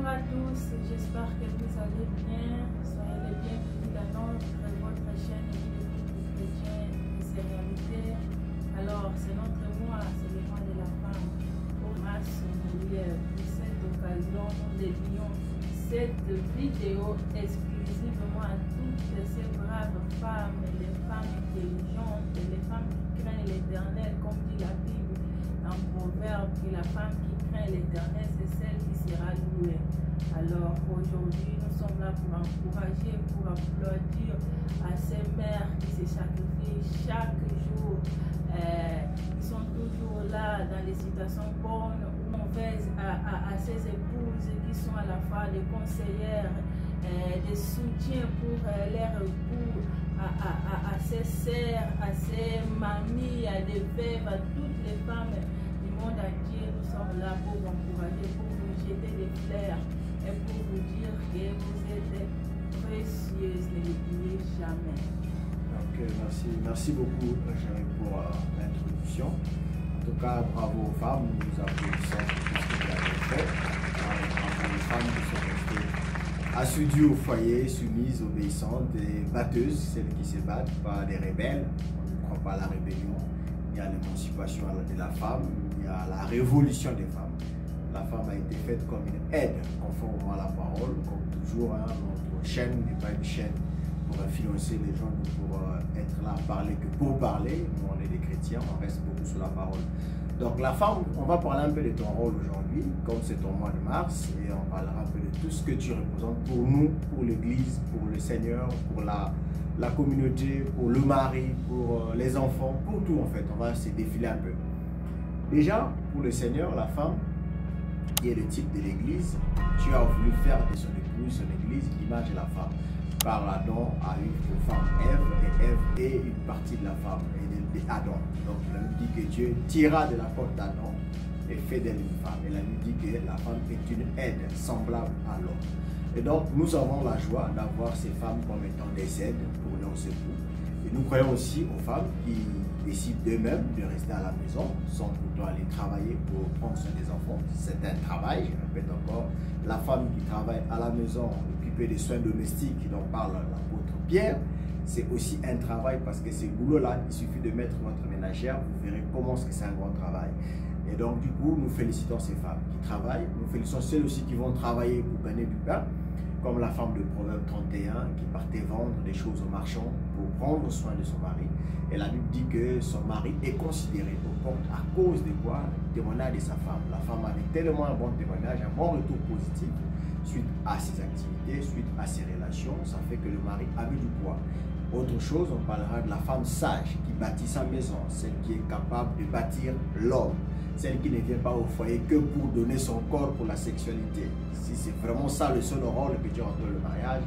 Bonjour à tous, j'espère que vous allez bien. Soyez les bienvenus dans votre chaîne Vie de couple chrétien et ses réalités. Alors, c'est notre mois, c'est le mois de la femme. Pour mars, pour cette occasion, nous dédions cette vidéo exclusivement à toutes ces braves femmes, les femmes intelligentes, les femmes qui craignent l'Éternel, comme dit la Bible en proverbe, que la femme qui craint l'Éternel, c'est celle qui sera louée. Alors aujourd'hui, nous sommes là pour encourager, pour applaudir à ces mères qui se sacrifient chaque jour. Ils sont toujours là dans les situations bonnes ou mauvaises à ces épouses qui sont à la fois des conseillères, des soutiens pour leurs époux, à ces sœurs, à ces mamies, à des veuves, à toutes les femmes du monde entier. Nous sommes là pour vous encourager, pour vous jeter des fleurs et pour vous dire que vous êtes précieuses, ne l'oubliez jamais. Ok, merci beaucoup Chérie pour l'introduction. En tout cas, bravo aux femmes, nous applaudissons pour tout ce que vous avez fait. Bravo aux femmes qui sont restées assidues au foyer, soumises, obéissantes et batteuses, celles qui se battent, pas des rebelles. On ne croit pas à la rébellion. Il y a l'émancipation de la femme, il y a la révolution des femmes. La femme a été faite comme une aide, conformément à la parole, comme toujours. Notre chaîne n'est pas une chaîne pour influencer les gens, pour être là, parler que pour parler. Nous, on est des chrétiens, on reste beaucoup sur la parole. Donc la femme, on va parler un peu de ton rôle aujourd'hui, comme c'est ton mois de mars, et on parlera un peu de tout ce que tu représentes pour nous, pour l'Église, pour le Seigneur, pour la communauté, pour le mari, pour les enfants, pour tout en fait. On va se défiler un peu. Déjà, pour le Seigneur, la femme, qui est le type de l'Église, tu as voulu faire de son épouse, son Église, l'image de la femme. Par Adam a eu pour femme Ève, et Ève est une partie de la femme et d'Adam. Donc la Bible dit que Dieu tira de la côte d'Adam et fait d'elle une femme. Et la Bible dit que la femme est une aide semblable à l'homme. Et donc nous avons la joie d'avoir ces femmes comme étant des aides pour leurs époux. Et nous croyons aussi aux femmes qui décident d'eux-mêmes de rester à la maison sans plutôt aller travailler pour prendre soin des enfants. C'est un travail, je répète encore, la femme qui travaille à la maison, occuper des soins domestiques dont parle l'apôtre Pierre, c'est aussi un travail parce que ces boulots-là, il suffit de mettre votre ménagère, vous verrez comment c'est un grand travail. Et donc du coup, nous félicitons ces femmes qui travaillent, nous félicitons celles aussi qui vont travailler pour gagner du pain, comme la femme de Proverbe 31 qui partait vendre des choses aux marchands pour prendre soin de son mari. Et la Bible dit que son mari est considéré au porte à cause de quoi? Le témoignage de sa femme. La femme avait tellement un bon témoignage, un bon retour positif suite à ses activités, suite à ses relations. Ça fait que le mari avait du poids. Autre chose, on parlera de la femme sage qui bâtit sa maison, celle qui est capable de bâtir l'homme, celle qui ne vient pas au foyer que pour donner son corps pour la sexualité. Si c'est vraiment ça le seul rôle que Dieu entend le mariage,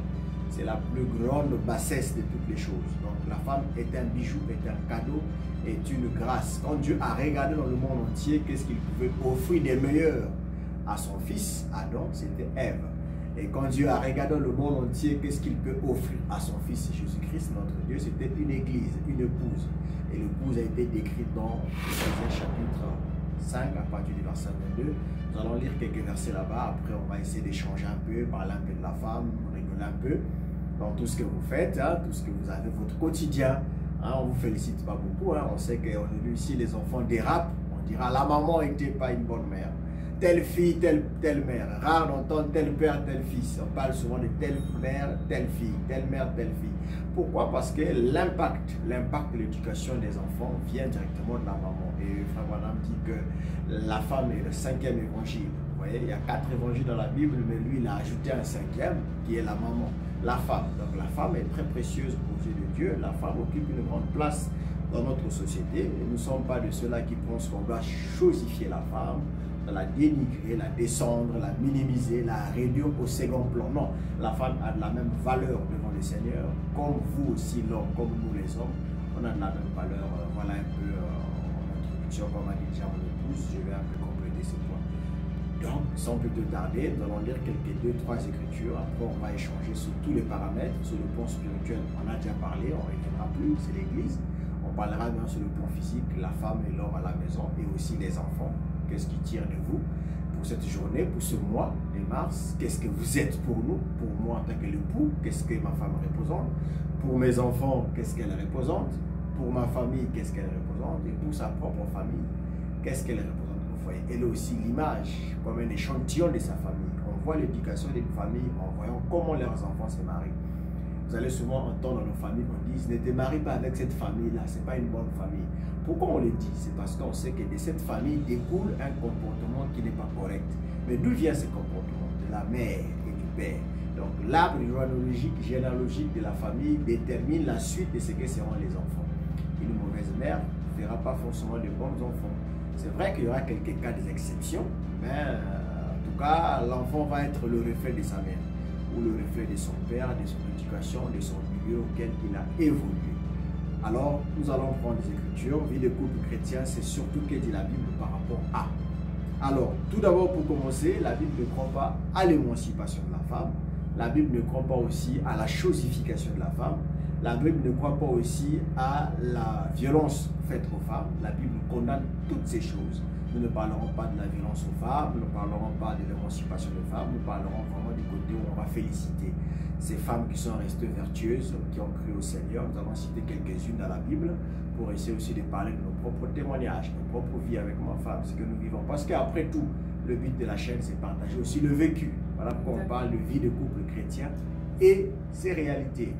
c'est la plus grande bassesse de toutes les choses. Donc la femme est un bijou, est un cadeau, est une grâce. Quand Dieu a regardé dans le monde entier, qu'est-ce qu'il pouvait offrir des meilleurs à son fils, Adam, c'était Ève. Et quand Dieu a regardé le monde entier, qu'est-ce qu'il peut offrir à son fils Jésus-Christ, notre Dieu, c'était une église, une épouse. Et l'épouse a été décrite dans Ephésiens chapitre 5, à partir du verset 22. Nous allons lire quelques versets là-bas. Après, on va essayer d'échanger un peu, parler un peu de la femme, rigoler un peu dans tout ce que vous faites, hein, tout ce que vous avez, votre quotidien. Hein, on ne vous félicite pas beaucoup. Hein, on sait qu'aujourd'hui, ici, les enfants dérapent. On dira, la maman n'était pas une bonne mère. Telle fille, telle mère. Rare d'entendre tel père, tel fils. On parle souvent de telle mère, telle fille, telle mère, telle fille. Pourquoi? Parce que l'impact de l'éducation des enfants vient directement de la maman. Et Frère Branham dit que la femme est le 5e évangile. Vous voyez, il y a 4 évangiles dans la Bible, mais lui, il a ajouté un 5e qui est la maman, la femme. Donc la femme est très précieuse aux yeux de Dieu. La femme occupe une grande place dans notre société. Et nous ne sommes pas de ceux-là qui pensent qu'on doit chosifier la femme, la dénigrer, la descendre, la minimiser, la réduire au second plan. Non, la femme a de la même valeur devant le Seigneur, comme vous aussi, l'homme, comme nous les hommes, on a de la même valeur. Voilà un peu en introduction, comme a dit déjà mon épouse, je vais un peu compléter ce point. Donc, sans plus tarder, nous allons lire quelques 2-3 écritures, après on va échanger sur tous les paramètres, sur le plan spirituel, on a déjà parlé, on ne reviendra plus, c'est l'église. On parlera bien sur le plan physique, la femme et l'homme à la maison, et aussi les enfants. Qu'est-ce qui tire de vous? pour cette journée, pour ce mois de mars. Qu'est-ce que vous êtes pour nous, pour moi en tant que l'époux, qu'est-ce que ma femme représente, pour mes enfants, qu'est-ce qu'elle représente, pour ma famille, qu'est-ce qu'elle représente, et pour sa propre famille, qu'est-ce qu'elle représente au foyer. Elle est aussi l'image, comme un échantillon de sa famille. On voit l'éducation d'une famille en voyant comment leurs enfants se marient. Vous allez souvent entendre dans nos familles qu'on dise, ne te marie pas avec cette famille-là, ce n'est pas une bonne famille. Pourquoi on le dit? C'est parce qu'on sait que de cette famille découle un comportement qui n'est pas correct. Mais d'où vient ce comportement? De la mère et du père. Donc l'arbre généalogique de la famille détermine la suite de ce que seront les enfants. Une mauvaise mère ne fera pas forcément de bons enfants. C'est vrai qu'il y aura quelques cas d'exception, mais en tout cas, l'enfant va être le reflet de sa mère, ou le reflet de son père, de son éducation, de son milieu auquel il a évolué. Alors, nous allons prendre des écritures. Vie de couple chrétien, c'est surtout que dit la Bible par rapport à. Alors, tout d'abord, pour commencer, la Bible ne croit pas à l'émancipation de la femme. La Bible ne croit pas aussi à la chosification de la femme. La Bible ne croit pas aussi à la violence faite aux femmes. La Bible condamne toutes ces choses. Nous ne parlerons pas de la violence aux femmes, nous ne parlerons pas de l'émancipation des femmes, nous parlerons vraiment du côté où on va féliciter ces femmes qui sont restées vertueuses, qui ont cru au Seigneur. Nous allons citer quelques-unes dans la Bible pour essayer aussi de parler de nos propres témoignages, de nos propres vies avec ma femme, ce que nous vivons. Parce qu'après tout, le but de la chaîne, c'est partager aussi le vécu. Voilà pourquoi on parle de vie de couple chrétien et ses réalités.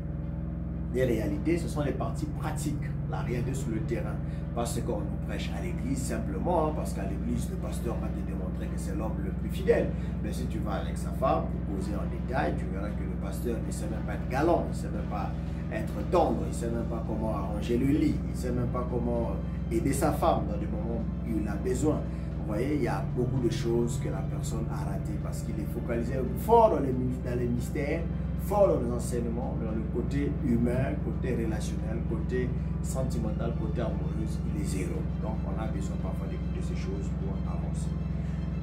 Les réalités, ce sont les parties pratiques, la réalité sur le terrain. Parce qu'on nous prêche à l'église simplement, parce qu'à l'église, le pasteur va te démontrer que c'est l'homme le plus fidèle. Mais si tu vas avec sa femme pour causer en détail, tu verras que le pasteur ne sait même pas être galant, il ne sait même pas être tendre, il ne sait même pas comment arranger le lit, il ne sait même pas comment aider sa femme dans des moments où il a besoin. Vous voyez, il y a beaucoup de choses que la personne a ratées parce qu'il est focalisé fort dans les mystères, fort dans les enseignements, dans le côté humain, côté relationnel, côté sentimental, côté amoureux, il est zéro. Donc on a besoin parfois d'écouter ces choses pour avancer.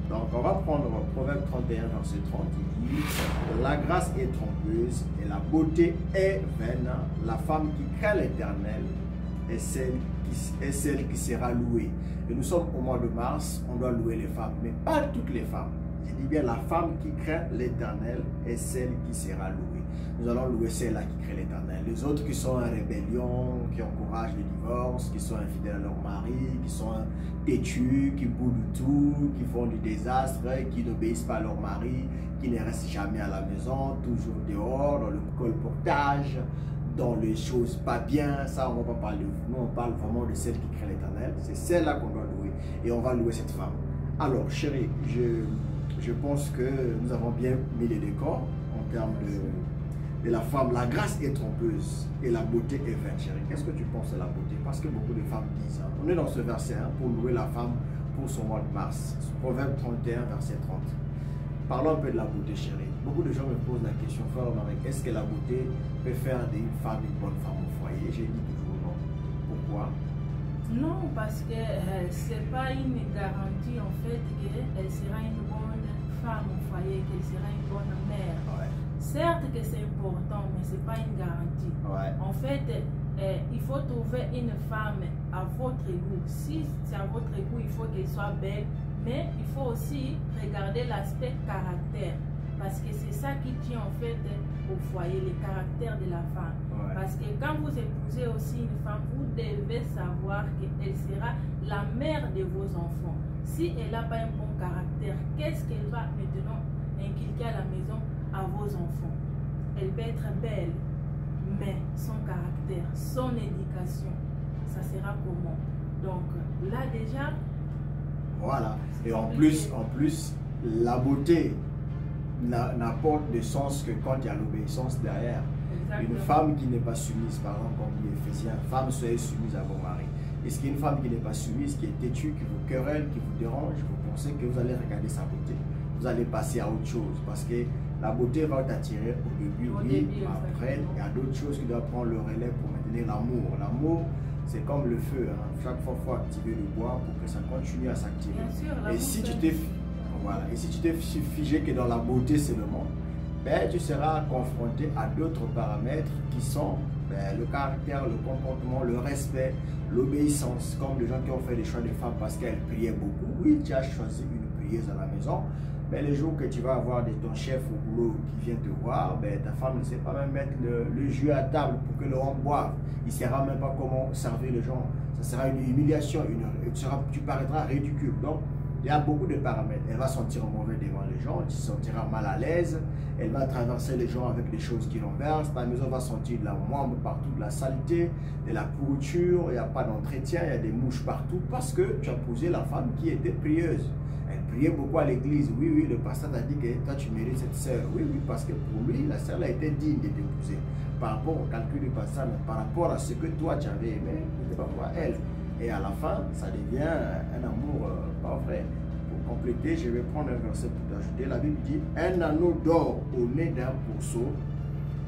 Donc on va prendre Proverbe 31, verset 30, il dit « La grâce est trompeuse et la beauté est vaine. La femme qui craint l'Éternel est celle qui sera louée. » Et nous sommes au mois de mars, on doit louer les femmes, mais pas toutes les femmes. Je dis bien la femme qui craint l'Éternel est celle qui sera louée. Nous allons louer celle-là qui craint l'Éternel. Les autres qui sont en rébellion, qui encouragent le divorce, qui sont infidèles à leur mari, qui sont têtus, qui boudent tout, qui font du désastre, qui n'obéissent pas à leur mari, qui ne restent jamais à la maison, toujours dehors, dans le colportage, dans les choses pas bien, ça on ne va pas parler de vous. Nous on parle vraiment de celle qui craint l'Éternel. C'est celle-là qu'on doit louer et on va louer cette femme. Alors chérie, je pense que nous avons bien mis les décors en termes de la femme. La grâce est trompeuse et la beauté est vaine, chérie. Qu'est-ce que tu penses de la beauté? Parce que beaucoup de femmes disent, hein, on est dans ce verset hein, pour louer la femme pour son mois de mars. Proverbe 31, verset 30. Parlons un peu de la beauté, chérie. Beaucoup de gens me posent la question, frère Omaric, est-ce que la beauté peut faire d'une femme une bonne femme au foyer? J'ai dit toujours non. Pourquoi? Non, parce que ce n'est pas une garantie en fait qu'elle sera une bonne femme au foyer, qu'elle sera une bonne mère. Ouais. Certes que c'est important, mais ce n'est pas une garantie. Ouais. En fait, il faut trouver une femme à votre goût. Si c'est à votre goût, il faut qu'elle soit belle, mais il faut aussi regarder l'aspect caractère. Parce que c'est ça qui tient en fait au foyer, le caractère de la femme. Ouais. Parce que quand vous épousez aussi une femme, vous devez savoir qu'elle sera la mère de vos enfants. Si elle n'a pas un bon caractère, qu'est-ce qu'elle va maintenant inculquer à la maison à vos enfants? Elle peut être belle, mais son caractère, son éducation, ça sera comment? Donc là déjà... Voilà. Et en plus, la beauté n'apporte de sens que quand il y a l'obéissance derrière. Exactement. Une femme qui n'est pas soumise, par exemple, comme dit Éphésiens, femme soyez soumise à vos maris. Est-ce qu'il y a une femme qui n'est pas soumise, qui est têtue, qui vous querelle, qui vous dérange, vous pensez que vous allez regarder sa beauté. Vous allez passer à autre chose parce que la beauté va t'attirer au début, oui, après, il y a d'autres choses qui doivent prendre le relais pour maintenir l'amour. L'amour, c'est comme le feu, hein. Chaque fois, il faut activer le bois pour que ça continue à s'activer. Et si tu t'es voilà. Et si tu t'es figé que dans la beauté seulement, ben, tu seras confronté à d'autres paramètres qui sont le caractère, le comportement, le respect, l'obéissance. Comme les gens qui ont fait des choix de femmes parce qu'elles priaient beaucoup. Oui, tu as choisi une orgueilleuse à la maison. Mais les jours que tu vas avoir ton chef au boulot qui vient te voir, ben, ta femme ne sait pas même mettre le jus à table pour que le rhum boive. Il ne saura même pas comment servir les gens. Ça sera une humiliation, tu paraîtras ridicule. Donc, il y a beaucoup de paramètres. Elle va sentir mauvais devant les gens, tu te sentiras mal à l'aise. Elle va traverser les gens avec des choses qui renversent. Ta maison va sentir de la moindre partout, de la saleté, de la pourriture. Il n'y a pas d'entretien, il y a des mouches partout parce que tu as posé la femme qui était prieuse. Elle priait beaucoup à l'église. Oui, oui, le pasteur t'a dit que toi tu mérites cette sœur. Oui, oui, parce que pour lui, la sœur a été digne de t'épouser. Par rapport au calcul du pasteur, mais par rapport à ce que toi tu avais aimé, n'était pas pour elle. Et à la fin, ça devient un amour pas vrai. Pour compléter, je vais prendre un verset pour t'ajouter. La Bible dit, un anneau d'or au nez d'un pourceau,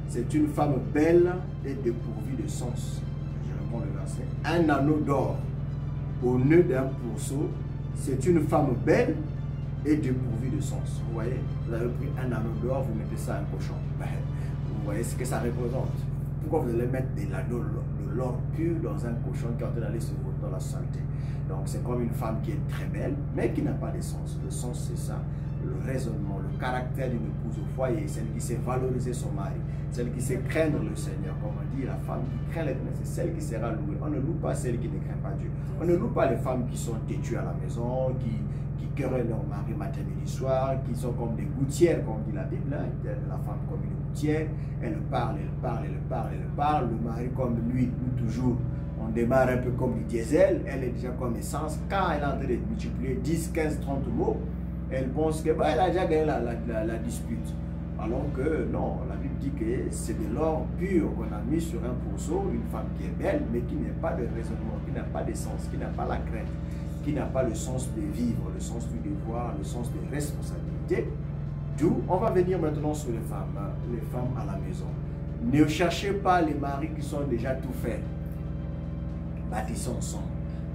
c'est une femme belle et dépourvue de sens. Je reprends le verset. Un anneau d'or au nez d'un pourceau, c'est une femme belle et dépourvue de sens. Vous voyez, vous avez pris un anneau d'or, vous mettez ça à un cochon. Vous voyez ce que ça représente. Pourquoi vous allez mettre de l'anneau, de l'or pur dans un cochon qui est en train d'aller se voter dans la saleté? Donc c'est comme une femme qui est très belle, mais qui n'a pas de sens. Le sens, c'est ça. Le raisonnement, le caractère d'une épouse au foyer, celle qui sait valoriser son mari, celle qui sait craindre le Seigneur. Comme on dit, la femme qui craint l'Éternel, c'est celle qui sera louée. On ne loue pas celle qui ne craint pas Dieu. On ne loue pas les femmes qui sont têtues à la maison, qui querellent leur mari matin, midi, soir, qui sont comme des gouttières, comme dit la Bible. Hein. La femme comme une gouttière, elle parle, elle parle, elle parle, elle parle. Le mari comme lui, nous toujours. On démarre un peu comme du diesel, elle est déjà comme essence. Quand elle est en train de multiplier 10, 15, 30 mots, elle pense que elle a déjà gagné la dispute. Alors que non, la Bible dit que c'est de l'or pur qu'on a mis sur un pourceau, une femme qui est belle, mais qui n'a pas de raisonnement, qui n'a pas de sens, qui n'a pas la crainte, qui n'a pas le sens de vivre, le sens du devoir, le sens de responsabilité. D'où on va venir maintenant sur les femmes à la maison. Ne cherchez pas les maris qui sont déjà tout faits. Bâtissons ensemble.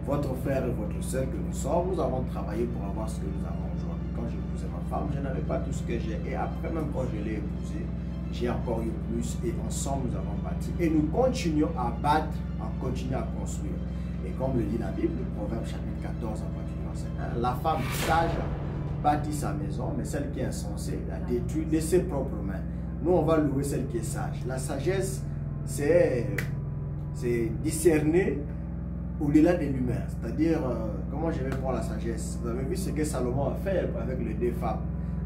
Votre frère et votre soeur que nous sommes, nous avons travaillé pour avoir ce que nous avons aujourd'hui. Quand j'ai épousé ma femme, je n'avais pas tout ce que j'ai. Et après, même quand je l'ai épousée, j'ai encore eu plus. Et ensemble, nous avons bâti. Et nous continuons à battre, à continuer à construire. Et comme le dit la Bible, le Proverbe chapitre 14, à partir du verset 1, la femme sage bâtit sa maison, mais celle qui est insensée la détruit de ses propres mains. Nous, on va louer celle qui est sage. La sagesse, c'est discerner au-delà de l'humain, c'est-à-dire, comment je vais prendre la sagesse? Vous avez vu ce que Salomon a fait avec les deux femmes.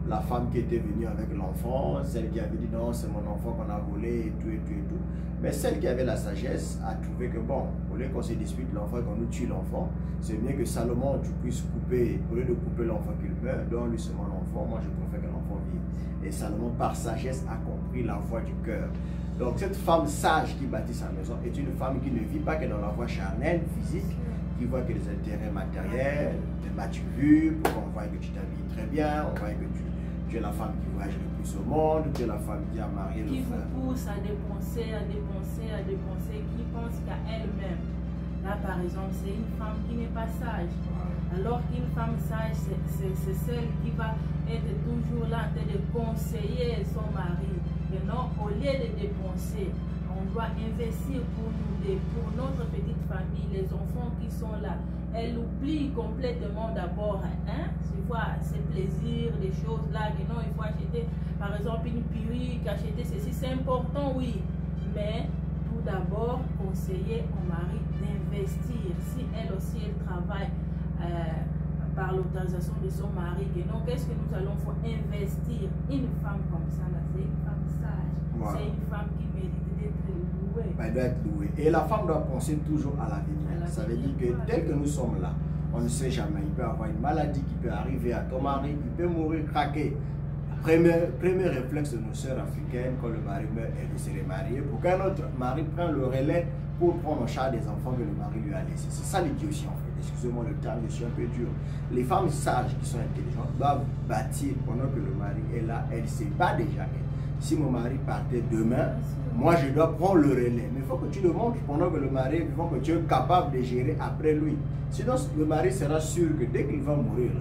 La femme qui était venue avec l'enfant, celle qui avait dit non, c'est mon enfant qu'on a volé, et tout, et tout, et tout. Mais celle qui avait la sagesse a trouvé que bon, au lieu qu'on se dispute l'enfant et qu'on nous tue l'enfant, c'est bien que Salomon, tu puisses couper, au lieu de couper l'enfant qu'il meurt, donne-lui seulement l'enfant, moi je préfère que l'enfant vive. Et Salomon, par sagesse, a compris la voix du cœur. Donc cette femme sage qui bâtit sa maison est une femme qui ne vit pas que dans la voie charnelle, physique, qui voit que les intérêts matériels, tu vu, pour qu'on voit que tu t'habilles très bien, on voit que tu es la femme qui voyage le plus au monde, tu es la femme qui a marié le frère. Qui vous pousse à dépenser, à dépenser, à dépenser, qui pense qu'à elle-même. Là par exemple, c'est une femme qui n'est pas sage. Alors qu'une femme sage, c'est celle qui va être toujours là en train de conseiller son mari. Et non, au lieu de dépenser, on doit investir pour nous, pour notre petite famille, les enfants qui sont là. Elle oublie complètement d'abord, hein, tu vois, ses plaisirs, des choses là, que non, il faut acheter, par exemple, une perruque, acheter ceci, c'est important, oui. Mais tout d'abord, conseiller au mari d'investir. Si elle aussi, elle travaille par l'autorisation de son mari, que non, qu'est-ce que nous allons faire? Investir. Une femme comme ça, là, c'est une femme sage. Voilà. C'est une femme qui mérite d'être louée. Elle doit être louée. Et la femme doit penser toujours à l'avenir. Ça veut dire que tel que nous sommes là, on ne sait jamais. Il peut y avoir une maladie qui peut arriver à ton mari, il peut mourir craqué. Premier réflexe de nos sœurs africaines, quand le mari meurt, est de se remarier pour qu'un autre mari prenne le relais pour prendre en charge des enfants que le mari lui a laissés. C'est ça l'idiotie en fait. Excusez-moi le terme, je suis un peu dur. Les femmes sages qui sont intelligentes doivent bâtir pendant que le mari est là. Elle ne sait pas déjà. Si mon mari partait demain, moi je dois prendre le relais. Mais il faut que tu le montres pendant que le mari est vivant, que tu es capable de gérer après lui. Sinon, le mari sera sûr que dès qu'il va mourir,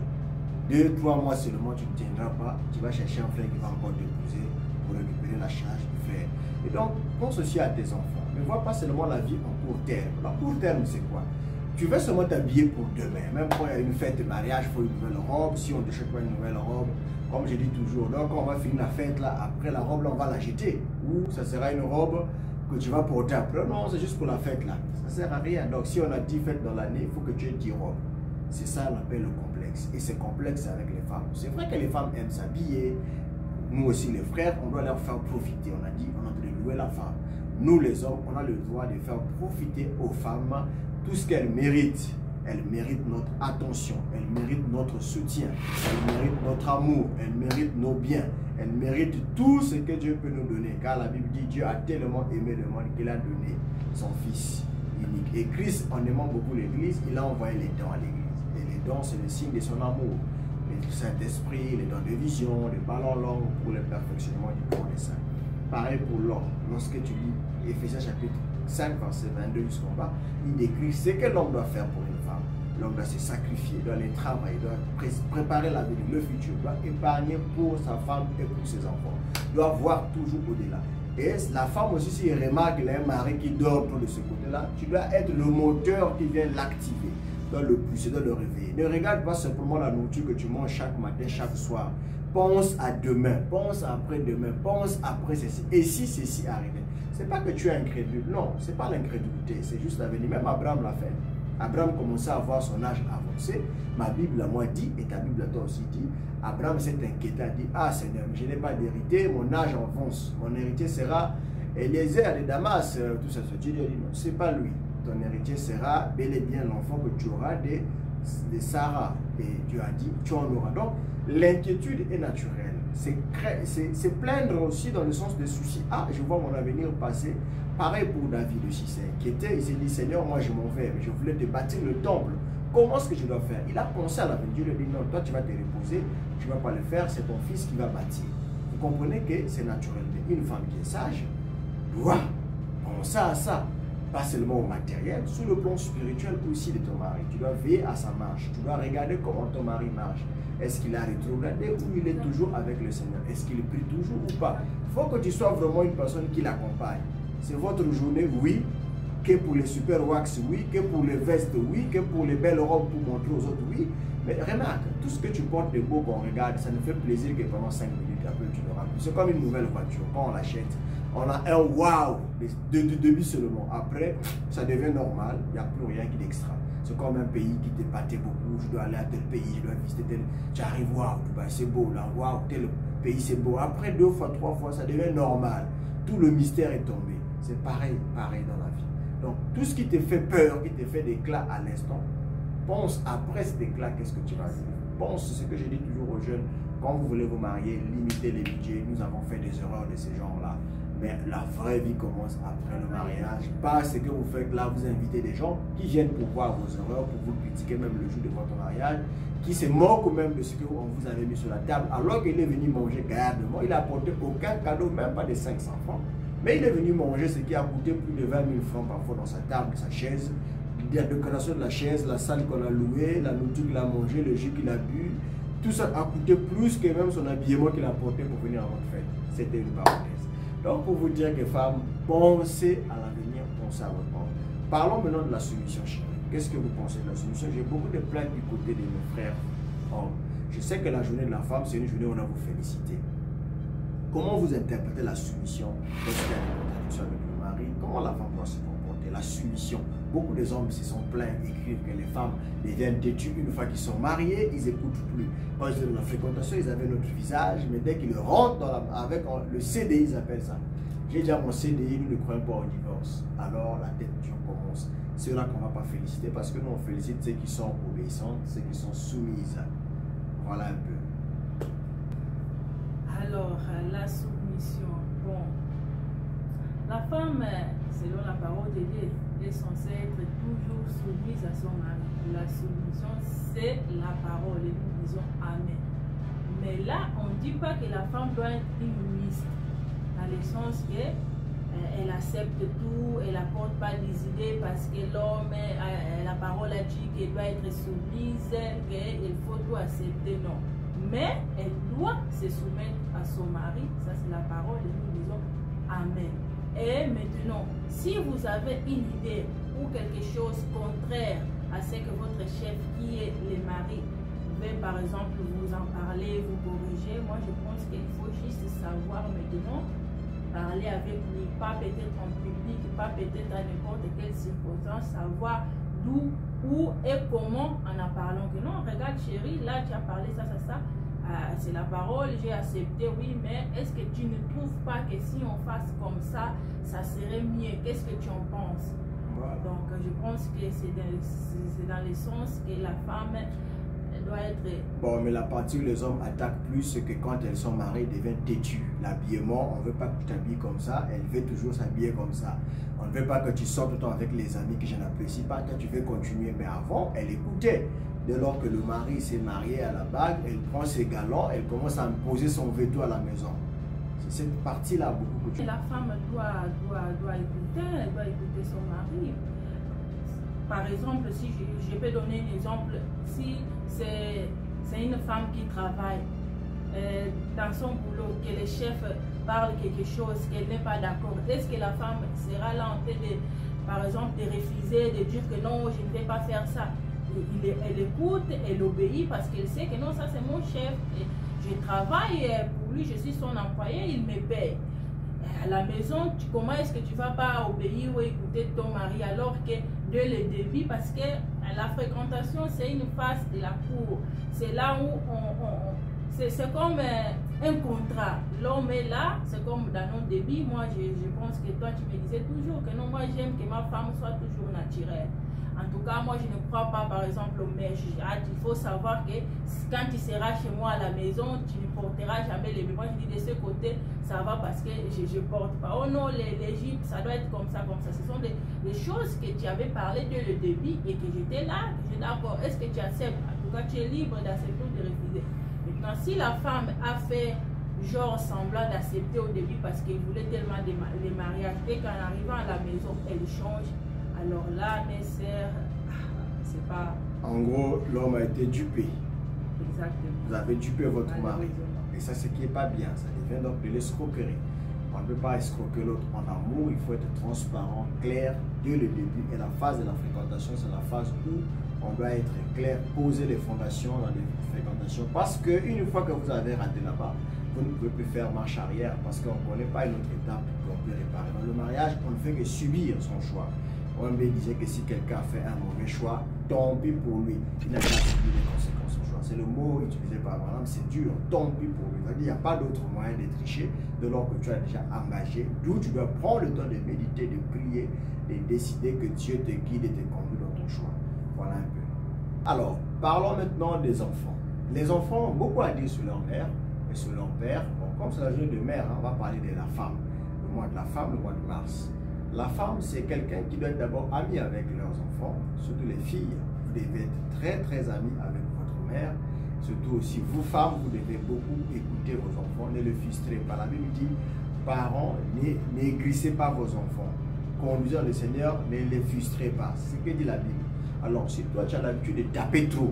2-3 mois seulement, tu ne tiendras pas. Tu vas chercher un frère qui va encore t'épouser pour récupérer la charge du frère. Et donc, pense aussi à tes enfants. Ne vois pas seulement la vie en court terme. La court terme, c'est quoi? tu veux seulement t'habiller pour demain. Même quand il y a une fête de mariage, il faut une nouvelle robe. Si on ne t'achète pas une nouvelle robe, comme je dis toujours, donc quand on va finir la fête, là, après la robe, là, on va la jeter. Ou ça sera une robe que tu vas porter après. Non, c'est juste pour la fête, là. Ça ne sert à rien. Donc si on a 10 fêtes dans l'année, il faut que tu aies 10 robes. C'est ça qu'on appelle le complexe. Et c'est complexe avec les femmes. C'est vrai que les femmes aiment s'habiller. Nous aussi, les frères, on doit leur faire profiter. On a dit, on a de louer la femme. Nous, les hommes, on a le droit de faire profiter aux femmes tout ce qu'elles méritent. Elles méritent notre attention, elles méritent notre soutien, elles méritent notre amour, elles méritent nos biens, elles méritent tout ce que Dieu peut nous donner. Car la Bible dit, Dieu a tellement aimé le monde qu'il a donné son Fils unique. Et Christ, en aimant beaucoup l'Église, il a envoyé les dons à l'Église. Et les dons, c'est le signe de son amour. Le Saint-Esprit, les dons de vision, les ballons longs pour le perfectionnement du corps des saints. Pareil pour l'homme. Lorsque tu lis Éphésiens chapitre 5, verset 22 jusqu'en bas, il décrit ce que l'homme doit faire pour une femme. L'homme doit se sacrifier, doit aller travailler, doit préparer l'avenir, le futur, doit épargner pour sa femme et pour ses enfants, doit voir toujours au-delà. Et la femme aussi, si elle remarque qu'il y a un mari qui dort de ce côté-là, tu dois être le moteur qui vient l'activer, doit le pousser, doit le réveiller. Ne regarde pas simplement la nourriture que tu manges chaque matin, chaque soir. Pense à demain, pense à après-demain, pense après ceci. Et si ceci arrivait, ce n'est pas que tu es incrédule, non, ce n'est pas l'incrédulité, c'est juste l'avenir. Même Abraham l'a fait. Abraham commençait à avoir son âge avancé. Ma Bible à moi dit, et ta Bible à toi aussi dit, Abraham s'est inquiété, a dit, ah Seigneur, je n'ai pas d'héritier, mon âge avance, mon héritier sera Eliezer de Damas, tout ça. Dieu lui a dit, non, ce n'est pas lui. Ton héritier sera bel et bien l'enfant que tu auras de Sarah. Et Dieu a dit, tu en auras. Donc, l'inquiétude est naturelle. C'est plaindre aussi dans le sens de souci. Ah, je vois mon avenir passer. Pareil pour David aussi, s'est inquiété. Il s'est dit, Seigneur, moi je m'en vais, mais je voulais te bâtir le temple. Comment est-ce que je dois faire? Il a pensé à l'avenir. Dieu lui a dit, non, toi tu vas te reposer, tu ne vas pas le faire, c'est ton fils qui va bâtir. Vous comprenez que c'est naturel. Une femme qui est sage doit penser à ça. Pas seulement au matériel, sur le plan spirituel aussi de ton mari. Tu dois veiller à sa marche. Tu dois regarder comment ton mari marche. Est-ce qu'il a rétrogradé ou il est toujours avec le Seigneur? Est-ce qu'il prie toujours ou pas? Il faut que tu sois vraiment une personne qui l'accompagne. C'est votre journée, oui. Que pour les super wax, oui. Que pour les vestes, oui. Que pour les belles robes pour montrer aux autres, oui. Mais remarque, tout ce que tu portes de beau qu'on regarde, ça ne fait plaisir que pendant 5 minutes. Après, tu n'auras plus. C'est comme une nouvelle voiture. Quand on l'achète, on a un wow de début seulement. Après, ça devient normal. Il n'y a plus rien qui d'extra. C'est comme un pays qui t'épatait beaucoup. Je dois aller à tel pays, je dois visiter tel. Tu arrives, waouh, c'est beau là, waouh, tel pays c'est beau. Après 2 fois, 3 fois, ça devient normal. Tout le mystère est tombé. C'est pareil dans la vie. Donc, tout ce qui te fait peur, qui te fait d'éclat à l'instant, pense après cet éclat, qu'est-ce que tu vas vivre. Pense, c'est ce que je dis toujours aux jeunes. Quand vous voulez vous marier, limitez les budgets. Nous avons fait des erreurs de ce genre-là. Mais la vraie vie commence après le mariage. Pas ce que vous faites là, vous invitez des gens qui viennent pour voir vos erreurs, pour vous critiquer même le jour de votre mariage, qui se moquent même de ce qu'on vous avait mis sur la table, alors qu'il est venu manger gaillardement. Il n'a apporté aucun cadeau, même pas de 500 francs. Mais il est venu manger ce qui a coûté plus de 20 000 francs parfois dans sa table, sa chaise. La décoration de la chaise, la salle qu'on a louée, la nourriture qu'il a mangée, le jus qu'il a bu. Tout ça a coûté plus que même son habillement qu'il a porté pour venir à votre fête. C'était une parenthèse. Donc, pour vous dire que femmes, pensez à l'avenir, pensez à votre monde. Parlons maintenant de la soumission chérie. Qu'est-ce que vous pensez de la soumission? J'ai beaucoup de plaintes du côté de mes frères hommes. Je sais que la journée de la femme, c'est une journée où on a vous féliciter. Comment vous interprétez la soumission lorsqu'il y a une contradiction avec le mari? Comment la femme doit se comporter? La soumission. Beaucoup des hommes se sont plaints, écrivent que les femmes deviennent têtues une fois qu'ils sont mariés, ils n'écoutent plus. Quand ils étaient dans la fréquentation, ils avaient notre visage, mais dès qu'ils rentrent avec le CDI, ils appellent ça. J'ai déjà mon CDI, nous ne croyons pas au divorce. Alors la tête dure commence. C'est là qu'on ne va pas féliciter parce que nous on félicite ceux qui sont obéissantes, ceux qui sont soumises. Voilà un peu. Alors, la soumission. Bon, la femme, selon la parole de Dieu, est censée être toujours soumise à son mari. La soumission, c'est la parole et nous disons Amen. Mais là, on ne dit pas que la femme doit être une liste, dans le sens qu'elle accepte tout, elle n'apporte pas des idées parce que l'homme, la parole a dit qu'elle doit être soumise, qu'il faut tout accepter, non. Mais elle doit se soumettre à son mari, ça c'est la parole et nous disons Amen. Et maintenant, si vous avez une idée ou quelque chose contraire à ce que votre chef, qui est le mari, veut par exemple vous en parler, vous corriger. Moi, je pense qu'il faut juste savoir maintenant parler avec lui, pas peut-être en public, pas peut-être à n'importe quelle circonstance, savoir d'où, où et comment en parlant. Que non, regarde chérie, là tu as parlé ça, c'est la parole, j'ai accepté, oui, mais est-ce que tu ne trouves pas que si on fasse comme ça serait mieux? Qu'est-ce que tu en penses? Voilà. Donc je pense que c'est dans le sens que la femme doit être... Bon, mais la partie où les hommes attaquent plus, c'est que quand elles sont mariées, elles deviennent têtues. L'habillement, on ne veut pas que tu t'habilles comme ça, elle veut toujours s'habiller comme ça. On ne veut pas que tu sortes tout le temps avec les amis que je n'apprécie pas, toi tu veux continuer. Mais avant, elle écoutait. Dès lors que le mari s'est marié à la bague, elle prend ses galons, elle commence à imposer son veto à la maison. C'est cette partie-là beaucoup que tu... La femme doit écouter son mari. Par exemple, si je peux donner un exemple, si c'est une femme qui travaille dans son boulot, que le chef parle quelque chose, qu'elle n'est pas d'accord, est-ce que la femme sera là en train de, par exemple, de refuser, de dire que non, je ne vais pas faire ça? Elle écoute, elle obéit parce qu'elle sait que non, ça c'est mon chef, je travaille pour lui, je suis son employé, il me paye. À la maison, comment est-ce que tu ne vas pas obéir ou écouter ton mari alors que dès le début, parce que la fréquentation c'est une phase de la cour, c'est là où c'est comme un contrat. L'homme est là, c'est comme dans nos débuts. Moi je pense que toi tu me disais toujours que non, moi j'aime que ma femme soit toujours naturelle. En tout cas, moi, je ne crois pas, par exemple, au mèche. Il faut savoir que quand tu seras chez moi à la maison, tu ne porteras jamais les bébés. Moi, je dis de ce côté, ça va parce que je ne porte pas. Oh non, l'Égypte, ça doit être comme ça, comme ça. Ce sont des choses que tu avais parlé dès le début et que j'étais là. J'ai d'accord. Est-ce que tu acceptes? En tout cas, tu es libre d'accepter ou de refuser. Maintenant, si la femme a fait genre semblant d'accepter au début parce qu'elle voulait tellement les mariages et qu'en arrivant à la maison, elle change, alors là, mes sœurs, c'est pas... En gros, l'homme a été dupé. Exactement. Vous avez dupé votre mari. Et ça, c'est ce qui n'est pas bien. Ça devient donc de l'escroquerie. On ne peut pas escroquer l'autre en amour. Il faut être transparent, clair dès le début. Et la phase de la fréquentation, c'est la phase où on doit être clair, poser les fondations dans les fréquentations. Parce qu'une fois que vous avez raté là-bas, vous ne pouvez plus faire marche arrière parce qu'on ne connaît pas une autre étape qu'on peut réparer. Dans le mariage, on ne fait que subir son choix. OMB disait que si quelqu'un a fait un mauvais choix, tant pis pour lui. Il n'a pas subi les conséquences de son choix. C'est le mot utilisé par Abraham, c'est dur, tant pis pour lui. Il n'y a pas d'autre moyen de tricher de lors que tu as déjà engagé. D'où tu dois prendre le temps de méditer, de prier, de décider que Dieu te guide et te conduit dans ton choix. Voilà un peu. Alors, parlons maintenant des enfants. Les enfants ont beaucoup à dire sur leur mère et sur leur père. Bon, comme c'est la journée de mère, on va parler de la femme. Le mois de la femme, le mois de mars. La femme, c'est quelqu'un qui doit être d'abord ami avec leurs enfants, surtout les filles. Vous devez être très très amis avec votre mère. Surtout aussi vous femmes, vous devez beaucoup écouter vos enfants. Ne le frustrez pas. La Bible dit, parents, n'aigrissez pas vos enfants. Conduisant le Seigneur, ne les frustrez pas. C'est ce que dit la Bible. Alors si toi tu as l'habitude de taper trop,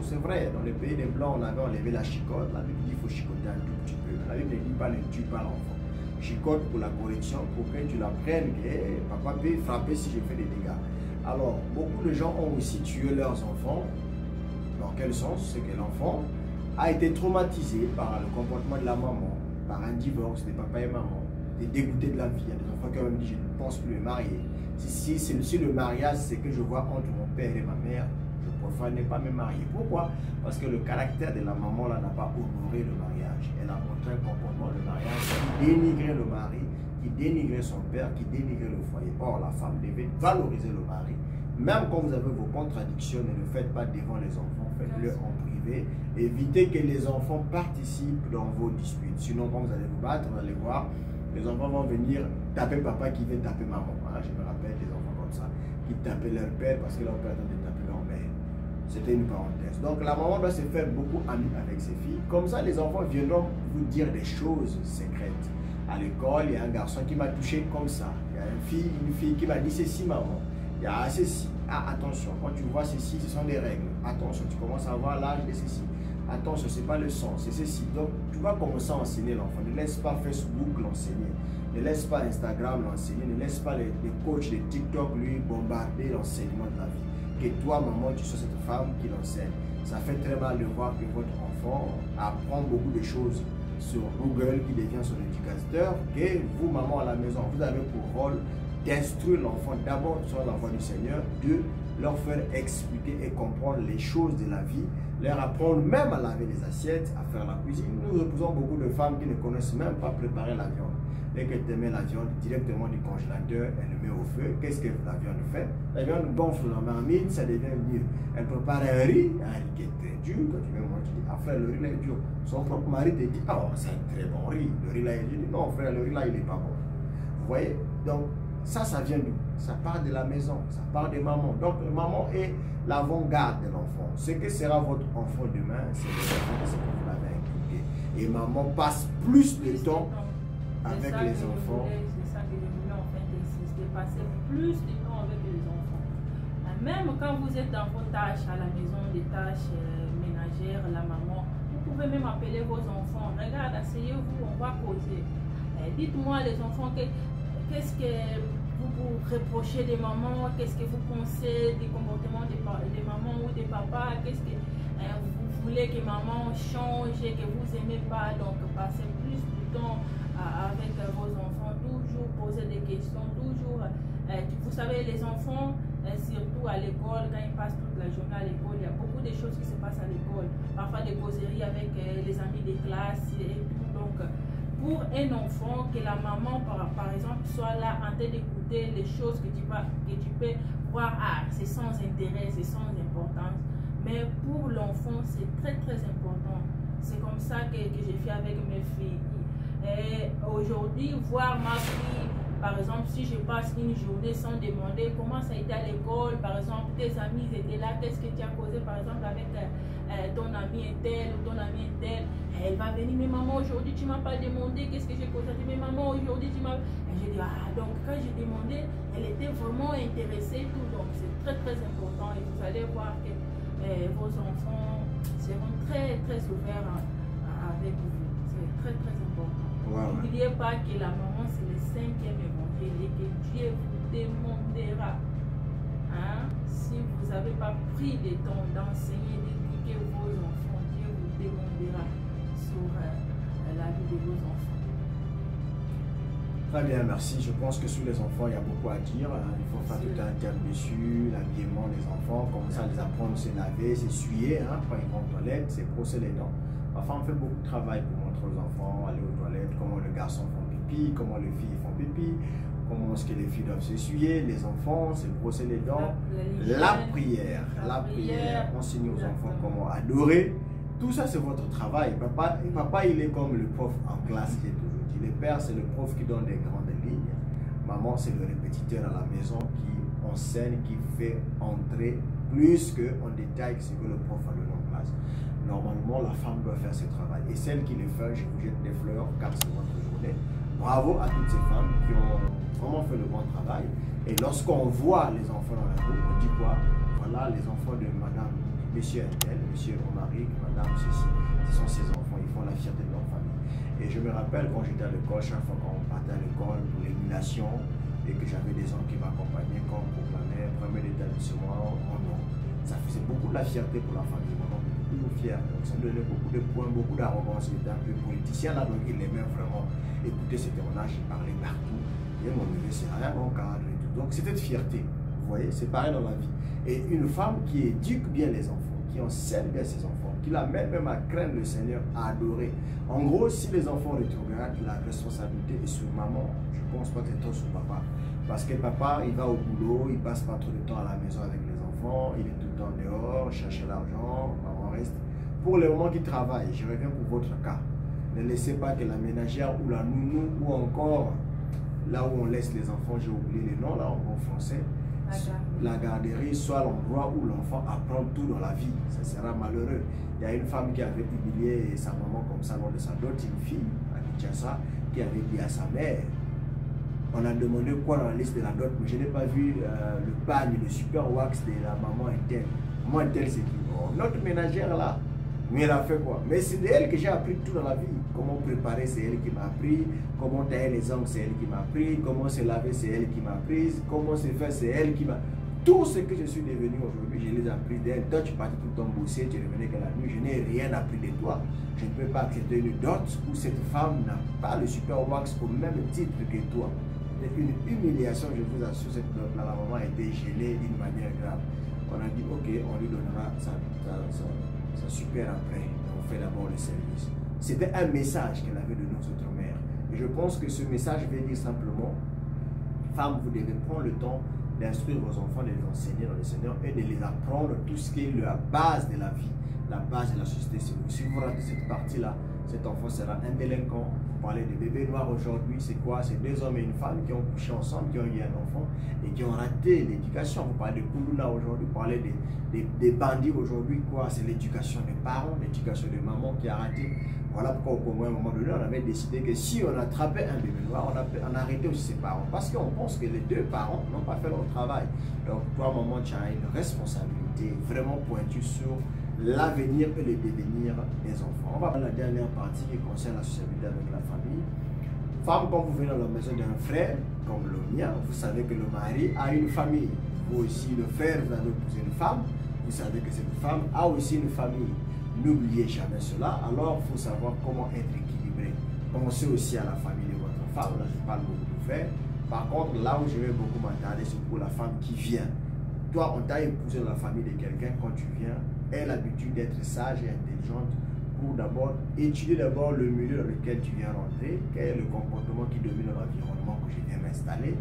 c'est vrai. Dans les pays des Blancs, on avait enlevé la chicotte. La Bible dit qu'il faut chicoter un tout petit peu. La Bible ne dit pas ne tue pas l'enfant. Chicote pour la correction, pour que tu l'apprennes que papa peut frapper si je fais des dégâts. Alors, beaucoup de gens ont aussi tué leurs enfants. Dans quel sens? C'est que l'enfant a été traumatisé par le comportement de la maman, par un divorce de papa et maman, est dégoûté de la vie. Il y a des enfants qui ont même dit je ne pense plus me marier. Si le mariage, c'est que je vois entre mon père et ma mère, je préfère ne pas me marier. Pourquoi? Parce que le caractère de la maman là n'a pas honoré le mariage. Elle a montré un comportement de mariage qui dénigrait le mari, qui dénigrait son père, qui dénigrait le foyer. Or, la femme devait valoriser le mari. Même quand vous avez vos contradictions, ne le faites pas devant les enfants, faites-le en privé. Évitez que les enfants participent dans vos disputes. Sinon, quand vous allez vous battre, vous allez voir, les enfants vont venir taper papa qui vient taper maman. Hein, je me rappelle des enfants comme ça, qui tapaient leur père parce que leur père attendait de taper leur mère. C'était une parenthèse. Donc la maman doit se faire beaucoup amie avec ses filles. Comme ça, les enfants viendront vous dire des choses secrètes. À l'école, il y a un garçon qui m'a touché comme ça. Il y a une fille qui m'a dit ceci, maman. Il y a ceci. Ah, attention, quand tu vois ceci, ce sont des règles. Attention, tu commences à voir l'âge de ceci. attention, ce n'est pas le sens, c'est ceci. Donc, tu vas commencer à enseigner l'enfant. Ne laisse pas Facebook l'enseigner. Ne laisse pas Instagram l'enseigner. Ne laisse pas les coachs de TikTok lui bombarder l'enseignement de la vie. Que toi, maman, tu sois cette femme qui l'enseigne. Ça fait très mal de voir que votre enfant apprend beaucoup de choses sur Google, qui devient son éducateur, que vous, maman, à la maison, vous avez pour rôle d'instruire l'enfant d'abord sur la voie du Seigneur, de leur faire expliquer et comprendre les choses de la vie, leur apprendre même à laver les assiettes, à faire la cuisine. Nous épousons beaucoup de femmes qui ne connaissent même pas préparer la viande. Dès qu'elle te met la viande directement du congélateur, elle le met au feu. Qu'est-ce que la viande fait? La viande gonfle la marmite, ça devient mieux. Elle prépare un riz qui est très dur. Quand tu viens, moi, tu dis, ah frère, le riz là est dur. Son propre mari te dit, ah, c'est un très bon riz. Le riz là est dur. Non frère, le riz là, il n'est pas bon. Vous voyez? Donc, ça vient d'où? Ça part de la maison, ça part de maman. Donc, maman est l'avant-garde de l'enfant. Ce que sera votre enfant demain, c'est ce que vous l'avez inculqué. Et maman passe plus de temps avec les enfants. C'est ça que je voulais en fait insister, passer plus de temps avec les enfants. Même quand vous êtes dans vos tâches à la maison, des tâches ménagères, la maman, vous pouvez même appeler vos enfants. Regarde, asseyez-vous, on va causer. Dites-moi les enfants, qu'est-ce que vous reprochez des mamans, qu'est-ce que vous pensez des comportements des mamans ou des papas, qu'est-ce que vous voulez que maman change et que vous n'aimez pas. Donc passez plus de temps avec vos enfants, toujours poser des questions, toujours, vous savez, les enfants, surtout à l'école, quand ils passent toute la journée à l'école, il y a beaucoup de choses qui se passent à l'école, parfois des causeries avec les amis de classe et tout. Donc pour un enfant, que la maman par exemple soit là en train d'écouter les choses que tu peux voir, ah, c'est sans intérêt, c'est sans importance, mais pour l'enfant c'est très très important. C'est comme ça que j'ai fait avec mes filles. Et aujourd'hui, voir ma fille, par exemple, si je passe une journée sans demander comment ça a été à l'école, par exemple, tes amis étaient là, qu'est-ce que tu as causé, par exemple, avec ton ami est tel ou ton ami est tel, elle va venir, mais maman, aujourd'hui, tu ne m'as pas demandé, qu'est-ce que j'ai causé, mais maman, aujourd'hui, tu m'as... Et j'ai dit, ah, donc quand j'ai demandé, elle était vraiment intéressée, tout, donc c'est très, très important, et vous allez voir que vos enfants seront très, très ouverts avec vous, c'est très, très important. N'oubliez pas que la maman c'est le 5e évangile et que Dieu vous demandera, hein, si vous n'avez pas pris le temps d'enseigner, d'éduquer vos enfants, Dieu vous demandera sur la vie de vos enfants. Très bien, merci. Je pense que sur les enfants, il y a beaucoup à dire. Il faut faire tout un terme dessus, l'habillement des enfants, comme ça les apprendre à se laver, s'essuyer, hein, quand ils vont aux toilettes, c'est brosser les dents. Enfin, on fait beaucoup de travail pour montrer aux enfants, aller aux toilettes, comment les garçons font pipi, comment les filles font pipi, comment est-ce que les filles doivent s'essuyer, les enfants, c'est brosser les dents, la prière, enseigner aux enfants comment adorer. Tout ça, c'est votre travail. Papa, il est comme le prof en classe qui est toujours dit. Le père, c'est le prof qui donne les grandes lignes. Maman, c'est le répétiteur à la maison qui enseigne, qui fait entrer plus qu'en détail ce que le prof a donné en classe. Normalement, la femme doit faire ce travail. Et celle qui le fait, je vous jette des fleurs car c'est votre journée. Bravo à toutes ces femmes qui ont vraiment fait le bon travail. Et lorsqu'on voit les enfants dans la rue, on dit quoi? Voilà les enfants de madame, monsieur Intel, monsieur Romaric, madame ceci. Ce sont ces enfants, ils font la fierté de leur famille. Et je me rappelle quand j'étais à l'école, chaque fois qu'on partait à l'école pour l'émulation et que j'avais des gens qui m'accompagnaient, quand on proclamait premier établissement en nom. Ça faisait beaucoup de la fierté pour la famille. Toujours fier, donc ça donnait beaucoup de points, beaucoup d'arrogance. Il était un peu politicien là, donc il aimait vraiment écouter ses témoignages, il parlait partout. Et mon neveu, c'est rien, mon cadre et tout. Donc c'était de fierté, vous voyez, c'est pareil dans la vie. Et une femme qui éduque bien les enfants, qui enseigne bien ses enfants, qui l'amène même à craindre le Seigneur, à adorer. En gros, si les enfants rétrogradent, la responsabilité est sur maman. Je ne pense pas que c'est trop sur papa. Parce que papa, il va au boulot, il passe pas trop de temps à la maison avec les enfants, il est tout le temps dehors, chercher l'argent, maman reste. Pour les moments qui travaillent, je reviens pour votre cas. Ne laissez pas que la ménagère ou la nounou ou encore là où on laisse les enfants, j'ai oublié les noms là en bon français, la garderie soit l'endroit où l'enfant apprend tout dans la vie. Ça sera malheureux. Il y a une femme qui avait humilié sa maman comme ça lors de sa dot, une fille à Kinshasa, qui avait dit à sa mère, on a demandé quoi dans la liste de la dot, mais je n'ai pas vu le bagne, le super wax de la maman Intel. Maman Intel, c'est qui? Oh, notre ménagère là. Mais elle a fait quoi? Mais c'est d'elle que j'ai appris tout dans la vie. Comment préparer, c'est elle qui m'a appris. Comment tailler les ongles, c'est elle qui m'a appris. Comment se laver, c'est elle qui m'a appris. Comment se faire, c'est elle qui m'a... Tout ce que je suis devenu aujourd'hui, je les ai appris d'elle. Toi, tu partais tout le temps bosser, tu revenais que la nuit. Je n'ai rien appris de toi. Je ne peux pas accepter une dot où cette femme n'a pas le super wax au même titre que toi. C'est une humiliation, je vous assure, cette dot-là. La maman a été gelée d'une manière grave. On a dit, ok, on lui donnera sa super après. On fait d'abord le service. C'était un message qu'elle avait de nos autres mères. Et je pense que ce message veut dire simplement, femmes, vous devez prendre le temps d'instruire vos enfants, de les enseigner dans le Seigneur et de les apprendre tout ce qui est la base de la vie, la base de la société. Si vous ratez cette partie-là, cet enfant sera un délinquant. Vous parlez de bébés noirs aujourd'hui, c'est quoi? C'est deux hommes et une femme qui ont couché ensemble, qui ont eu un enfant et qui ont raté l'éducation. Vous parlez de Koulouna aujourd'hui, vous parlez des bandits aujourd'hui, quoi? C'est l'éducation des parents, l'éducation de maman qui a raté. Voilà pourquoi au Congo, à un moment donné, on avait décidé que si on attrapait un bébé noir, on arrêtait aussi ses parents. Parce qu'on pense que les deux parents n'ont pas fait leur travail. Donc, toi, maman, tu as une responsabilité vraiment pointue sur l'avenir et le devenir des enfants. On va voir la dernière partie qui concerne la sociabilité avec la famille. Femme, quand vous venez dans la maison d'un frère, comme le mien, vous savez que le mari a une famille. Vous aussi, le frère, vous avez épousé une femme, vous savez que cette femme a aussi une famille. N'oubliez jamais cela, alors il faut savoir comment être équilibré. Pensez aussi à la famille de votre femme, là je parle beaucoup de frères. Par contre, là où je vais beaucoup m'attarder, c'est pour la femme qui vient. Toi, on t'a épousé dans la famille de quelqu'un, quand tu viens, aie l'habitude d'être sage et intelligente pour d'abord étudier d'abord le milieu dans lequel tu viens rentrer, quel est le comportement qui domine l'environnement que je viens m'installer,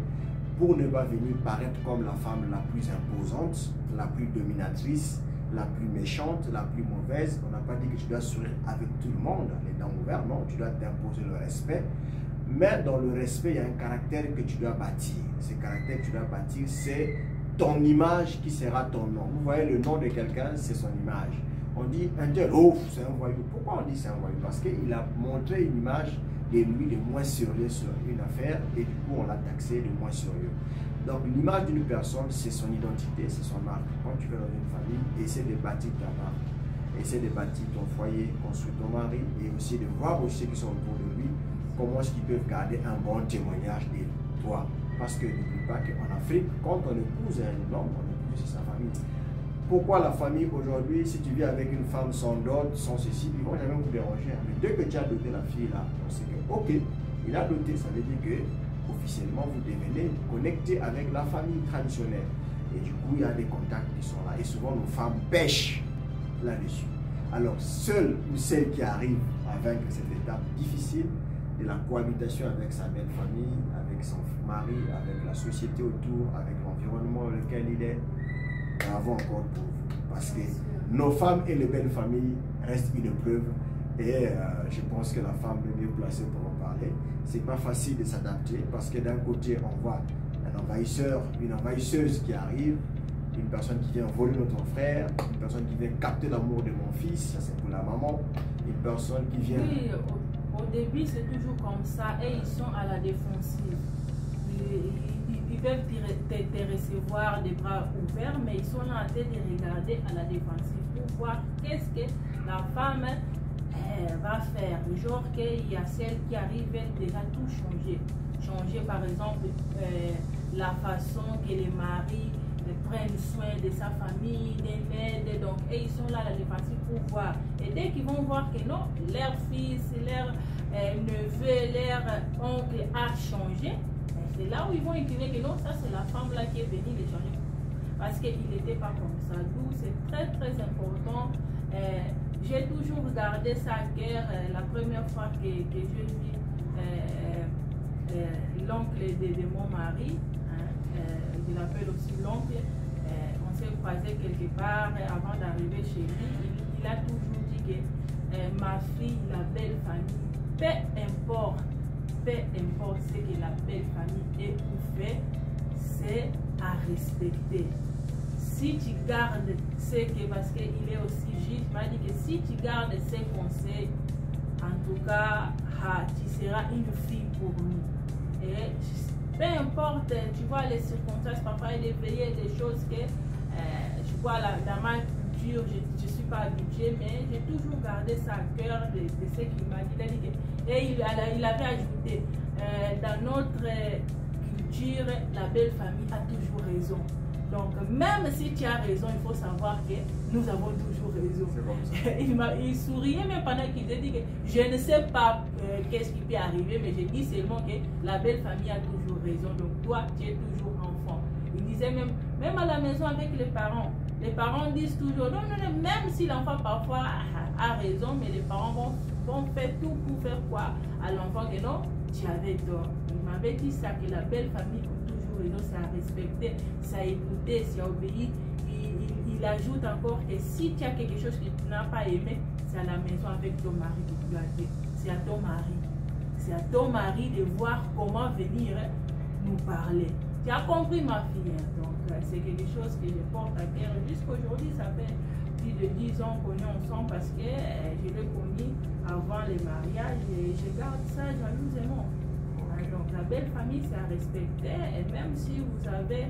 pour ne pas venir paraître comme la femme la plus imposante, la plus dominatrice, la plus méchante, la plus mauvaise. On n'a pas dit que tu dois sourire avec tout le monde, les dents ouvertes, non, tu dois t'imposer le respect. Mais dans le respect, il y a un caractère que tu dois bâtir. Ce caractère que tu dois bâtir, c'est ton image qui sera ton nom. Vous voyez, le nom de quelqu'un, c'est son image. On dit un tel, oh, c'est un voyou. Pourquoi on dit c'est un voyou? Parce qu'il a montré une image de lui de moins sérieux sur une affaire et du coup, on l'a taxé de moins sérieux. Donc, l'image d'une personne, c'est son identité, c'est son marque. Quand tu vas dans une famille, essaie de bâtir ta marque. Essaie de bâtir ton foyer, construire ton mari et aussi de voir aussi ceux qui sont autour de lui, comment est-ce qu'ils peuvent garder un bon témoignage de toi. Parce que n'oublie pas qu'en Afrique, quand on épouse un homme, on épouse aussi sa famille. Pourquoi la famille aujourd'hui, si tu vis avec une femme sans dot, sans ceci, ils ne vont jamais vous déranger. Mais dès que tu as doté la fille là, on sait que, ok, il a doté, ça veut dire que officiellement vous devenez connecté avec la famille traditionnelle. Et du coup, il y a des contacts qui sont là. Et souvent, nos femmes pêchent là-dessus. Alors, seul ou celle qui arrive à vaincre cette étape difficile de la cohabitation avec sa belle famille, avec son mari, avec la société autour, avec l'environnement dans lequel il est, bravo encore pour vous. Parce que nos femmes et les belles familles restent une preuve. Et je pense que la femme est mieux placée pour en parler. C'est pas facile de s'adapter parce que d'un côté, on voit un envahisseur, une envahisseuse qui arrive, une personne qui vient voler notre frère, une personne qui vient capter l'amour de mon fils, ça c'est pour la maman, une personne qui vient... Oui, au début c'est toujours comme ça et ils sont à la défensive. Ils peuvent te recevoir des bras ouverts, mais ils sont là en train de regarder à la défensive pour voir qu'est-ce que la femme va faire. Genre qu'il y a celle qui arrive, elle déjà tout changer. Changer par exemple la façon que les maris prennent soin de sa famille, des mères, donc, et ils sont là à la défensive pour voir. Et dès qu'ils vont voir que non, leur fils, leur neveu, leur oncle a changé, c'est là où ils vont écrire que non, ça c'est la femme là qui est venue les changer. Parce qu'il n'était pas comme ça. D'où c'est très très important. J'ai toujours gardé ça à cœur. La première fois que je vis l'oncle de mon mari, hein, je l'appelle aussi l'oncle, on s'est croisé quelque part avant d'arriver chez lui. Il a toujours dit que ma fille, la belle famille, peu importe ce que la belle famille est ou fait, c'est à respecter. Si tu gardes ce que, parce qu'il est aussi juge, il m'a dit que si tu gardes ces conseils, en tout cas, tu seras une fille pour nous. Et peu importe, tu vois les circonstances, parfois il est veillé des choses que, je vois la dame, jure, je ne suis pas habituée, mais j'ai toujours gardé ça à cœur de ce qu'il m'a dit. Et il avait ajouté, dans notre culture, la belle famille a toujours raison. Donc, même si tu as raison, il faut savoir que nous avons toujours raison. Il souriait même pendant qu'il dit que je ne sais pas qu'est-ce qui peut arriver, mais je dis seulement que la belle famille a toujours raison. Donc, toi, tu es toujours enfant. Il disait même à la maison avec les parents disent toujours, non, même si l'enfant parfois a raison, mais les parents vont faire tout pour faire quoi à l'enfant que non, tu avais tort. Il m'avait dit ça, que la belle famille c'est à respecter, c'est à écouter, c'est à obéir. Il ajoute encore que si tu as quelque chose que tu n'as pas aimé, c'est à la maison avec ton mari que tu dois dire. C'est à ton mari. C'est à ton mari de voir comment venir nous parler. Tu as compris, ma fille? Donc, c'est quelque chose que je porte à cœur. Jusqu'aujourd'hui, ça fait plus de 10 ans qu'on est ensemble parce que je l'ai connu avant le mariage et je garde ça jalousement. Donc la belle famille, c'est à respecter, et même si vous avez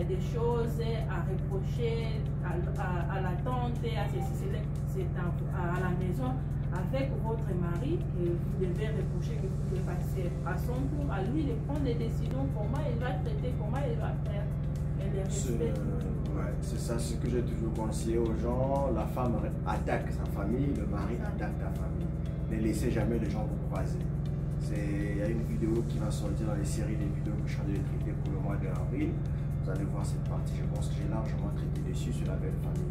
des choses à reprocher à la tante, à ceci, c'est à la maison avec votre mari que vous devez reprocher, que vous devez passer à son tour, à lui de prendre des décisions, comment il va traiter, comment il va faire. C'est ça, c'est ce que j'ai toujours conseillé aux gens. La femme attaque sa famille, le mari attaque ta famille. Ne laissez jamais les gens vous croiser. Il y a une vidéo qui va sortir dans les séries des vidéos que je suis en train de traiter pour le mois d'avril. Vous allez voir cette partie, je pense que j'ai largement traité dessus sur la belle famille.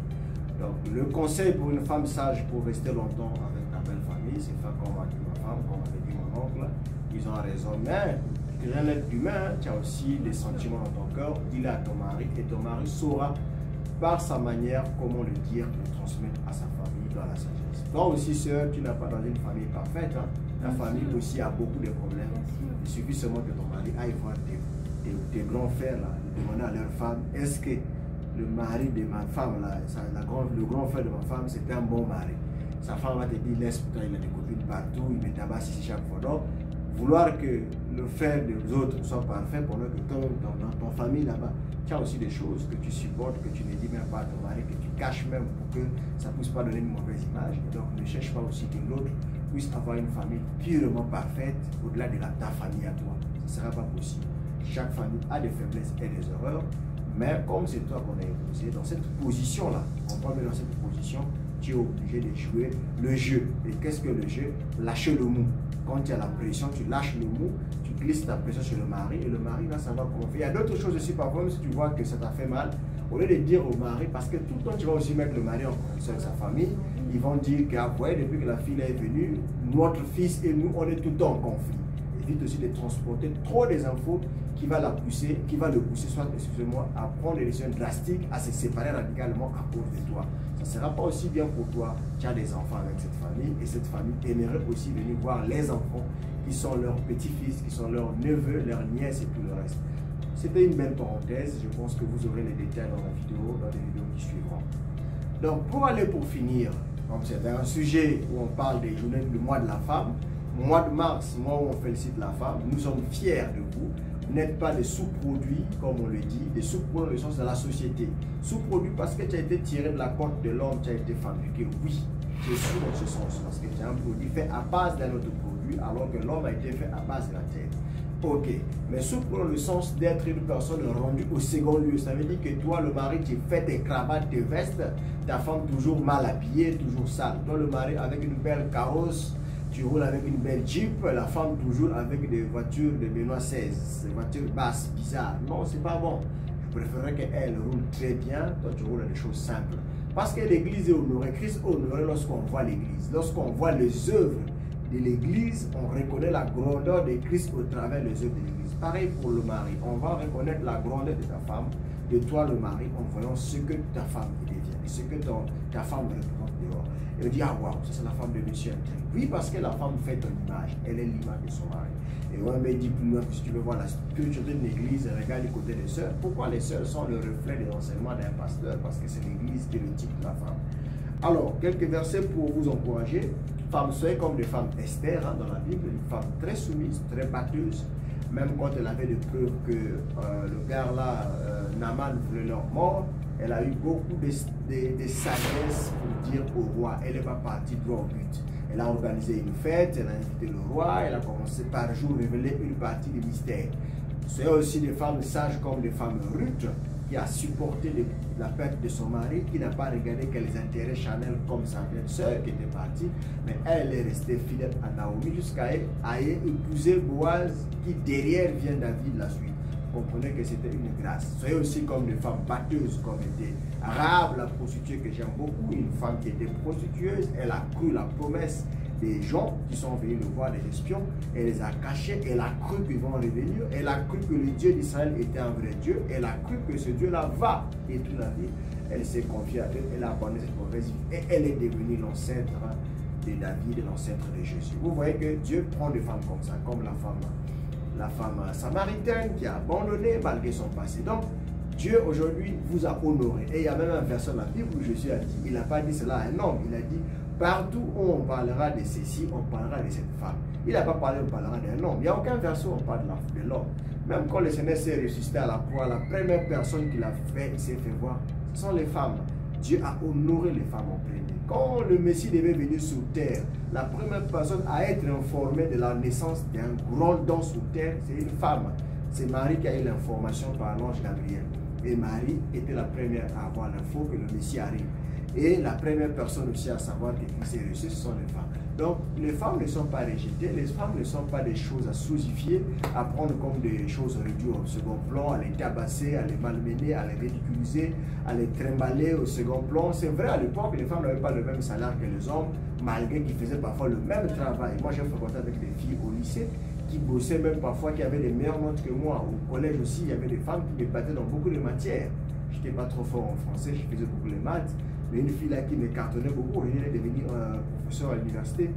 Donc le conseil pour une femme sage pour rester longtemps avec la belle famille, c'est faire comme a dit ma femme, comme avait dit mon oncle. Ils ont raison, mais tu es un être humain, tu as aussi des sentiments dans ton cœur, dis-le à ton mari et ton mari saura par sa manière comment le dire, le transmettre à sa famille dans la sagesse. Toi aussi, sœur, tu n'as pas dans une famille parfaite. Ta famille aussi a beaucoup de problèmes. Il suffit seulement que ton mari aille voir tes grands frères, là, demander à leur femme, est-ce que le mari de ma femme, là, le grand frère de ma femme, c'était un bon mari. Sa femme va te dire, laisse pour toi, il a des copines partout, il met tabasse ici chaque fois. Donc, vouloir que le frère des autres soit parfait pendant que toi, dans ton famille là-bas, tu as aussi des choses que tu supportes, que tu ne dis même pas à ton mari, que tu caches même pour que ça ne puisse pas donner une mauvaise image. Et donc, ne cherche pas aussi que l'autre puisse avoir une famille purement parfaite au-delà de ta famille à toi. Ce ne sera pas possible. Chaque famille a des faiblesses et des erreurs, mais comme c'est toi qu'on a épousé, dans cette position-là, on parle dans cette position, tu es obligé de jouer le jeu. Et qu'est-ce que le jeu? Lâcher le mou. Quand tu as la pression, tu lâches le mou, tu glisses ta pression sur le mari et le mari va savoir comment faire. Il y a d'autres choses aussi, parfois, même si tu vois que ça t'a fait mal, au lieu de dire au mari, parce que tout le temps tu vas aussi mettre le mari en connexion avec sa famille, ils vont dire qu'après, depuis que la fille est venue, notre fils et nous, on est tout le temps en conflit. Évite aussi de transporter trop des infos qui va le pousser, soit, excusez-moi, à prendre des décisions drastiques, à se séparer radicalement à cause de toi. Ça ne sera pas aussi bien pour toi. Tu as des enfants avec cette famille et cette famille aimerait aussi venir voir les enfants qui sont leurs petits-fils, qui sont leurs neveux, leurs nièces et tout le reste. C'était une belle parenthèse. Je pense que vous aurez les détails dans les vidéos qui suivront. Donc, pour finir, comme c'est un sujet où on parle des journées du mois de la femme, mois de mars, mois où on félicite la femme, nous sommes fiers de vous. Vous n'êtes pas des sous-produits, comme on le dit, des sous-produits dans le sens de la société. Sous-produits parce que tu as été tiré de la côte de l'homme, tu as été fabriqué. Oui, tu es sous dans ce sens, parce que tu es un produit fait à base d'un autre produit, alors que l'homme a été fait à base de la terre. Ok, mais sous-produit dans le sens d'être une personne rendue au second lieu. Ça veut dire que toi, le mari, tu fais tes cravates, tes vestes, ta femme toujours mal habillée, toujours sale. Toi, le mari, avec une belle carrosse, tu roules avec une belle Jeep, la femme toujours avec des voitures de Benoît XVI, des voitures basses, bizarres. Non, c'est pas bon. Je préférerais qu'elle roule très bien, toi tu roules des choses simples. Parce que l'église est honorée, Christ est honoré lorsqu'on voit l'église. Lorsqu'on voit les œuvres de l'église, on reconnaît la grandeur de Christ au travers des œuvres de l'église. Pareil pour le mari, on va reconnaître la grandeur de ta femme, de toi le mari, en voyant ce que ta femme devient, et ce que ta femme représente dehors. Et on dit, ah waouh, ça c'est la femme de monsieur. Oui, parce que la femme fait ton image, elle est l'image de son mari. Et on me dit plus loin, si tu veux voir la spiritualité de l'église, regarde du côté des sœurs. Pourquoi les sœurs sont le reflet des enseignements d'un pasteur? Parce que c'est l'église qui est le type de la femme. Alors, quelques versets pour vous encourager. Femmes, soyez comme des femmes Esther dans la Bible, une femme très soumise, très batteuse. Même quand elle avait des preuves que le père là, Naaman, voulait leur mort, Elle a eu beaucoup de sagesse pour dire au roi. Elle n'est pas partie droit au but. Elle a organisé une fête, elle a invité le roi, elle a commencé par jour révéler une partie du mystère. Soyez aussi des femmes sages comme des femmes Ruth, qui a supporté la perte de son mari, qui n'a pas regardé que les intérêts charnels comme sa belle sœur qui était partie, mais elle est restée fidèle à Naomi jusqu'à épouser Boaz, qui derrière vient David la suite. Comprenez que c'était une grâce. Soyez aussi comme des femmes batteuses, comme était Rahab, la prostituée que j'aime beaucoup, une femme qui était prostitueuse. Elle a cru la promesse des gens qui sont venus le voir, des espions. Elle les a cachés. Elle a cru qu'ils vont revenir. Elle a cru que le Dieu d'Israël était un vrai Dieu. Elle a cru que ce Dieu-là va détruire la vie. Elle s'est confiée à Dieu. Elle a abandonné cette mauvaise vie. Et elle est devenue l'ancêtre de David, l'ancêtre de Jésus. Vous voyez que Dieu prend des femmes comme ça, comme la femme samaritaine qui a abandonné malgré son passé. Donc, Dieu aujourd'hui vous a honoré. Et il y a même un verset dans la Bible où Jésus a dit, il n'a pas dit cela à un homme, il a dit, partout où on parlera de ceci, on parlera de cette femme. Il n'a pas parlé, on parlera d'un homme. Il n'y a aucun verset où on parle de l'homme. Même quand le Seigneur s'est ressuscité à la croix, la première personne qui l'a fait, il s'est fait voir, ce sont les femmes. Dieu a honoré les femmes en premier. Quand le Messie devait venir sur terre, la première personne à être informée de la naissance d'un grand don sur terre, c'est une femme. C'est Marie qui a eu l'information par l'ange Gabriel. Et Marie était la première à avoir l'info que le Messie arrive. Et la première personne aussi à savoir que Christ est reçu, ce sont les femmes. Donc, les femmes ne sont pas rejetées, les femmes ne sont pas des choses à sosifier, à prendre comme des choses réduites au second plan, à les tabasser, à les malmener, à les ridiculiser, à les trimballer au second plan. C'est vrai, à l'époque, les femmes n'avaient pas le même salaire que les hommes, malgré qu'ils faisaient parfois le même travail. Moi, j'ai fréquenté avec des filles au lycée qui bossaient même parfois, qui avaient des meilleures notes que moi. Au collège aussi, il y avait des femmes qui me battaient dans beaucoup de matières. Je n'étais pas trop fort en français, je faisais beaucoup les maths. Mais une fille là qui me cartonnait beaucoup, elle est devenue professeur à l'université.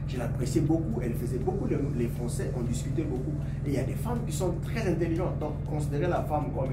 Je l'appréciais beaucoup, elle faisait beaucoup les français, on discutait beaucoup. Et il y a des femmes qui sont très intelligentes. Donc, considérer la femme comme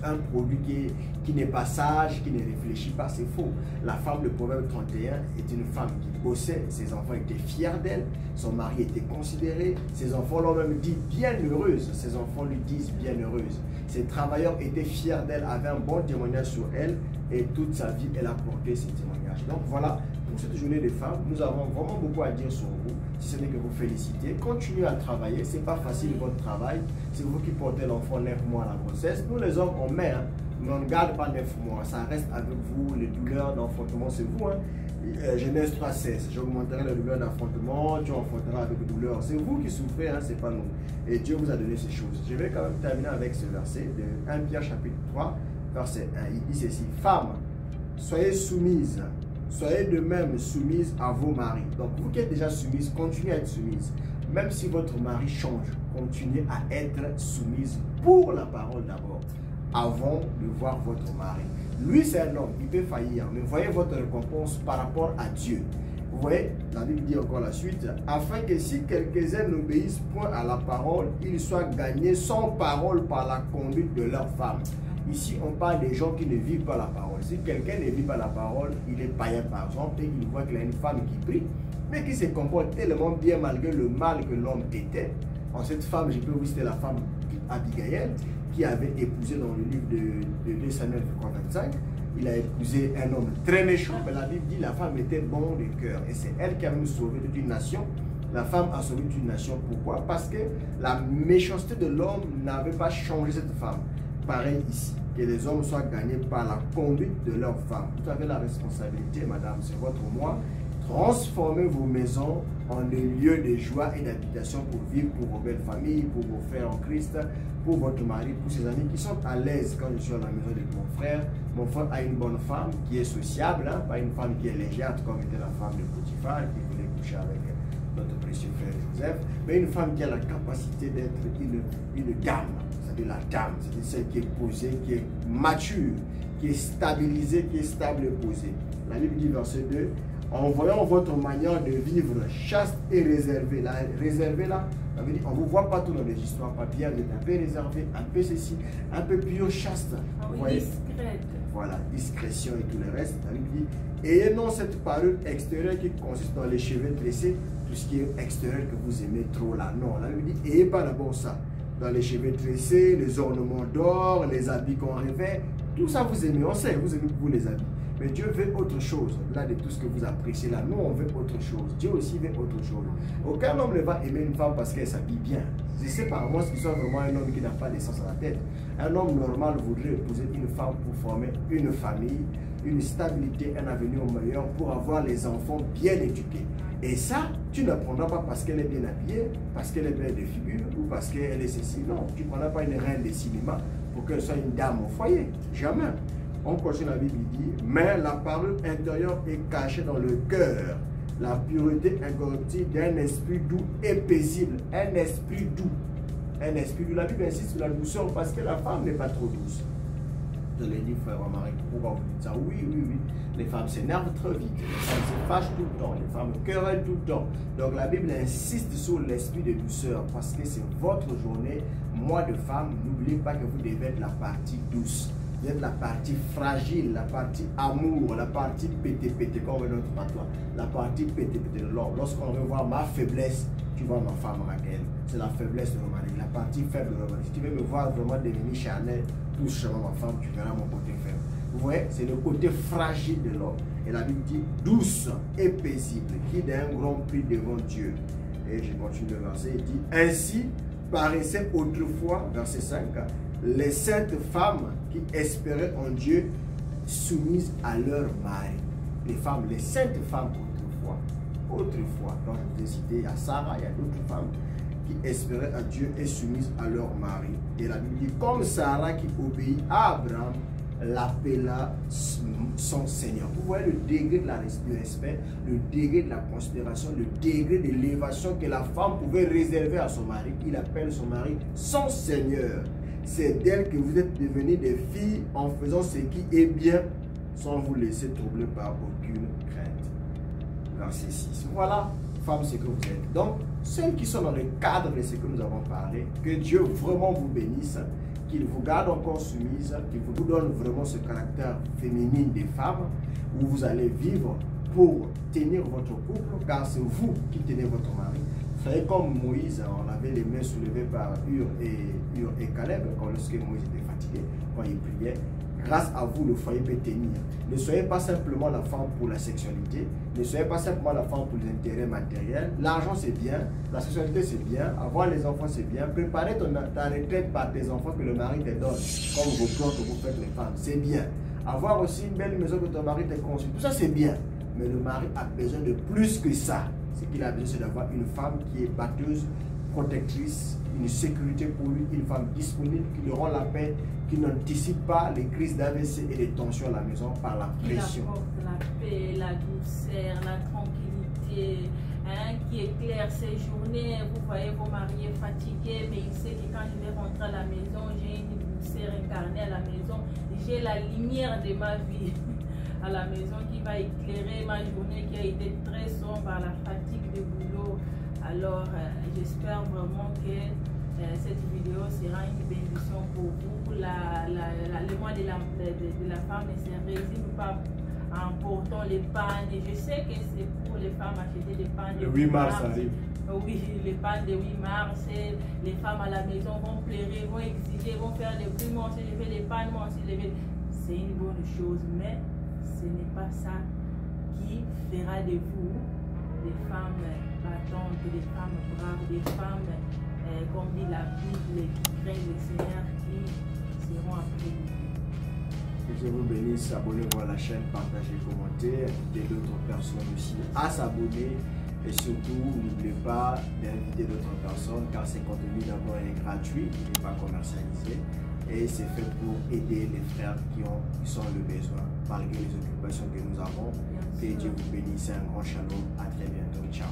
un produit qui n'est pas sage, qui ne réfléchit pas, c'est faux. La femme de Proverbe 31 est une femme qui bossait, ses enfants étaient fiers d'elle, son mari était considéré, ses enfants l'ont même dit bien heureuse, ses enfants lui disent bien heureuse. Ses travailleurs étaient fiers d'elle, avaient un bon témoignage sur elle, et toute sa vie, elle a porté ces témoignages. Donc voilà, pour cette journée des femmes, nous avons vraiment beaucoup à dire sur vous, si ce n'est que vous féliciter. Continuez à travailler, ce n'est pas facile votre travail, c'est vous qui portez l'enfant 9 mois à la grossesse. Nous les hommes, on met, hein, mais on ne garde pas 9 mois, ça reste avec vous, les douleurs d'enfantement, c'est vous. Hein. Genèse 3,16, j'augmenterai les douleurs d'enfantement, tu enfanteras avec douleur. C'est vous qui souffrez, hein, c'est pas nous. Et Dieu vous a donné ces choses. Je vais quand même terminer avec ce verset de 1 Pierre chapitre 3, verset 1. Il dit ceci, femmes, soyez soumises, soyez de même soumises à vos maris. Donc vous qui êtes déjà soumises, continuez à être soumises. Même si votre mari change, continuez à être soumise pour la parole d'abord, avant de voir votre mari. Lui, c'est un homme, il peut faillir, mais voyez votre récompense par rapport à Dieu. Vous voyez, la Bible dit encore la suite, afin que si quelques-uns n'obéissent point à la parole, ils soient gagnés sans parole par la conduite de leur femme. Ici, on parle des gens qui ne vivent pas la parole. Si quelqu'un ne vit pas la parole, il est païen par exemple, et il voit qu'il a une femme qui prie, mais qui se comporte tellement bien malgré le mal que l'homme était. En cette femme, je peux vous citer la femme Abigail, qui avait épousé dans le livre de 2 Samuel 25. Il a épousé un homme très méchant, mais la Bible dit que la femme était bonne de cœur. Et c'est elle qui a même sauvé toute une nation. La femme a sauvé toute une nation. Pourquoi? Parce que la méchanceté de l'homme n'avait pas changé cette femme. Pareil ici, que les hommes soient gagnés par la conduite de leur femme. Vous avez la responsabilité, madame, c'est votre moi. Transformez vos maisons en des lieux de joie et d'habitation pour vivre, pour vos belles familles, pour vos frères en Christ, pour votre mari, pour ses amis qui sont à l'aise quand je suis à la maison de mon frère. Mon frère a une bonne femme qui est sociable, hein, pas une femme qui est légère comme était la femme de Potiphar qui voulait coucher avec notre précieux frère Joseph, mais une femme qui a la capacité d'être une dame, c'est-à-dire la dame, c'est-à-dire celle qui est posée, qui est mature, qui est stabilisée, qui est stable et posée. La Bible dit verset 2, en voyant votre manière de vivre chaste et réservée. La réservée là, ça veut dire, on ne vous voit pas tout dans les histoires papier, vous êtes un peu réservé, un peu ceci, un peu pur, chaste. Ah oui, discrète. Voilà, discrétion et tout le reste. La Bible dit, ayez non cette parure extérieure qui consiste dans les cheveux tressés, tout ce qui est extérieur que vous aimez trop là. Non, la Bible dit, ayez pas d'abord ça. Dans les cheveux tressés, les ornements d'or, les habits qu'on revêt, Tout ça, vous aimez, on sait, vous aimez vous les habits. Mais Dieu veut autre chose, au-delà de tout ce que vous appréciez là. Nous, on veut autre chose. Dieu aussi veut autre chose. Aucun homme ne va aimer une femme parce qu'elle s'habille bien. Je sais pas, moi, ce soit vraiment un homme qui n'a pas d'essence à la tête. Un homme normal voudrait épouser une femme pour former une famille, une stabilité, un avenir meilleur, pour avoir les enfants bien éduqués. Et ça, tu n'apprendras pas parce qu'elle est bien habillée, parce qu'elle est belle de figure, ou parce qu'elle est ceci. Non, tu ne prendras pas une reine de cinéma pour qu'elle soit une dame au foyer. Jamais. On continue, la Bible dit, mais la parole intérieure est cachée dans le cœur. La pureté incorruptible d'un esprit doux et paisible. Un esprit doux. Un esprit doux. La Bible insiste sur la douceur parce que la femme n'est pas trop douce. Je l'ai dit, frère Marie, pourquoi vous dites ça? Oui, oui, oui. Les femmes s'énervent très vite. Les femmes se fâchent tout le temps. Les femmes querellent tout le temps. Donc la Bible insiste sur l'esprit de douceur parce que c'est votre journée. Moi de femme, n'oubliez pas que vous devez être la partie douce. Vous êtes la partie fragile, la partie amour, la partie pété-pété, comme on veut notre patois. La partie pété-pété. Lorsqu'on veut voir ma faiblesse, tu vois ma femme Raquel. C'est la faiblesse de mon mari, la partie faible de mon mari. Si tu veux me voir vraiment devenir charnel, touche ma femme, tu verras mon côté faible. Vous voyez, c'est le côté fragile de l'homme. Et la Bible dit douce et paisible, qui d'un grand prix devant Dieu. Et je continue le verset, il dit ainsi paraissaient autrefois, verset 5, les saintes femmes qui espéraient en Dieu soumises à leur mari. Les femmes, les saintes femmes autrefois. Donc je vous ai cité, il y a Sarah, il y a d'autres femmes qui espéraient à Dieu et soumises à leur mari. Et la Bible dit, comme Sarah qui obéit à Abraham, l'appela son Seigneur. Vous voyez le degré de du respect, le degré de la considération, le degré de l'élévation que la femme pouvait réserver à son mari. Il appelle son mari son Seigneur. C'est d'elle que vous êtes devenus des filles en faisant ce qui est bien sans vous laisser troubler par aucune crainte. Verset 6. Voilà, femme, ce que vous êtes. Donc, celles qui sont dans le cadre de ce que nous avons parlé, que Dieu vraiment vous bénisse, qu'il vous garde encore soumise, qu'il vous donne vraiment ce caractère féminin des femmes, où vous allez vivre pour tenir votre couple, car c'est vous qui tenez votre mari. Vous savez, comme Moïse, on avait les mains soulevées par Hur et Caleb, quand lorsque Moïse était fatigué, quand il priait. Grâce à vous, le foyer peut tenir. Ne soyez pas simplement la femme pour la sexualité. Ne soyez pas simplement la femme pour les intérêts matériels. L'argent, c'est bien. La sexualité, c'est bien. Avoir les enfants, c'est bien. Préparer ta retraite par tes enfants que le mari te donne, comme vos plans que vous faites les femmes, c'est bien. Avoir aussi une belle maison que ton mari te construit, tout ça, c'est bien. Mais le mari a besoin de plus que ça. Ce qu'il a besoin, c'est d'avoir une femme qui est batteuse, protectrice, une sécurité pour lui, une femme disponible qui lui rend la paix, qui n'anticipe pas les crises d'AVC et les tensions à la maison par la pression. Qui apporte la paix, la douceur, la tranquillité, hein, qui éclaire ses journées. Vous voyez vos maris fatigués, mais il sait que quand je vais rentrer à la maison, j'ai une douceur incarnée à la maison, j'ai la lumière de ma vie à la maison qui va éclairer ma journée qui a été très sombre par la fatigue de boulot. Alors, j'espère vraiment que cette vidéo sera une bénédiction pour vous. Le mois de la femme ne se résume pas en portant les pannes. Je sais que c'est pour les femmes acheter des pannes. Le 8 mars arrive. Oui, les pannes de 8 mars. Les femmes à la maison vont pleurer, vont exiger, vont faire des bruits. Moi aussi, je fais les pannes, moi aussi, je fais. C'est une bonne chose, mais ce n'est pas ça qui fera de vous des femmes battantes, des femmes braves, des femmes, comme dit la Bible, qui craignent le Seigneur, qui seront appelées. Que Dieu vous bénisse, abonnez-vous à la chaîne, partagez, commentez, invitez d'autres personnes aussi à s'abonner et surtout n'oubliez pas d'inviter d'autres personnes car ce contenu d'abord est gratuit, il n'est pas commercialisé et c'est fait pour aider les frères qui sont le besoin malgré les occupations que nous avons. Que Dieu vous bénisse, un grand shalom, à très bientôt, ciao.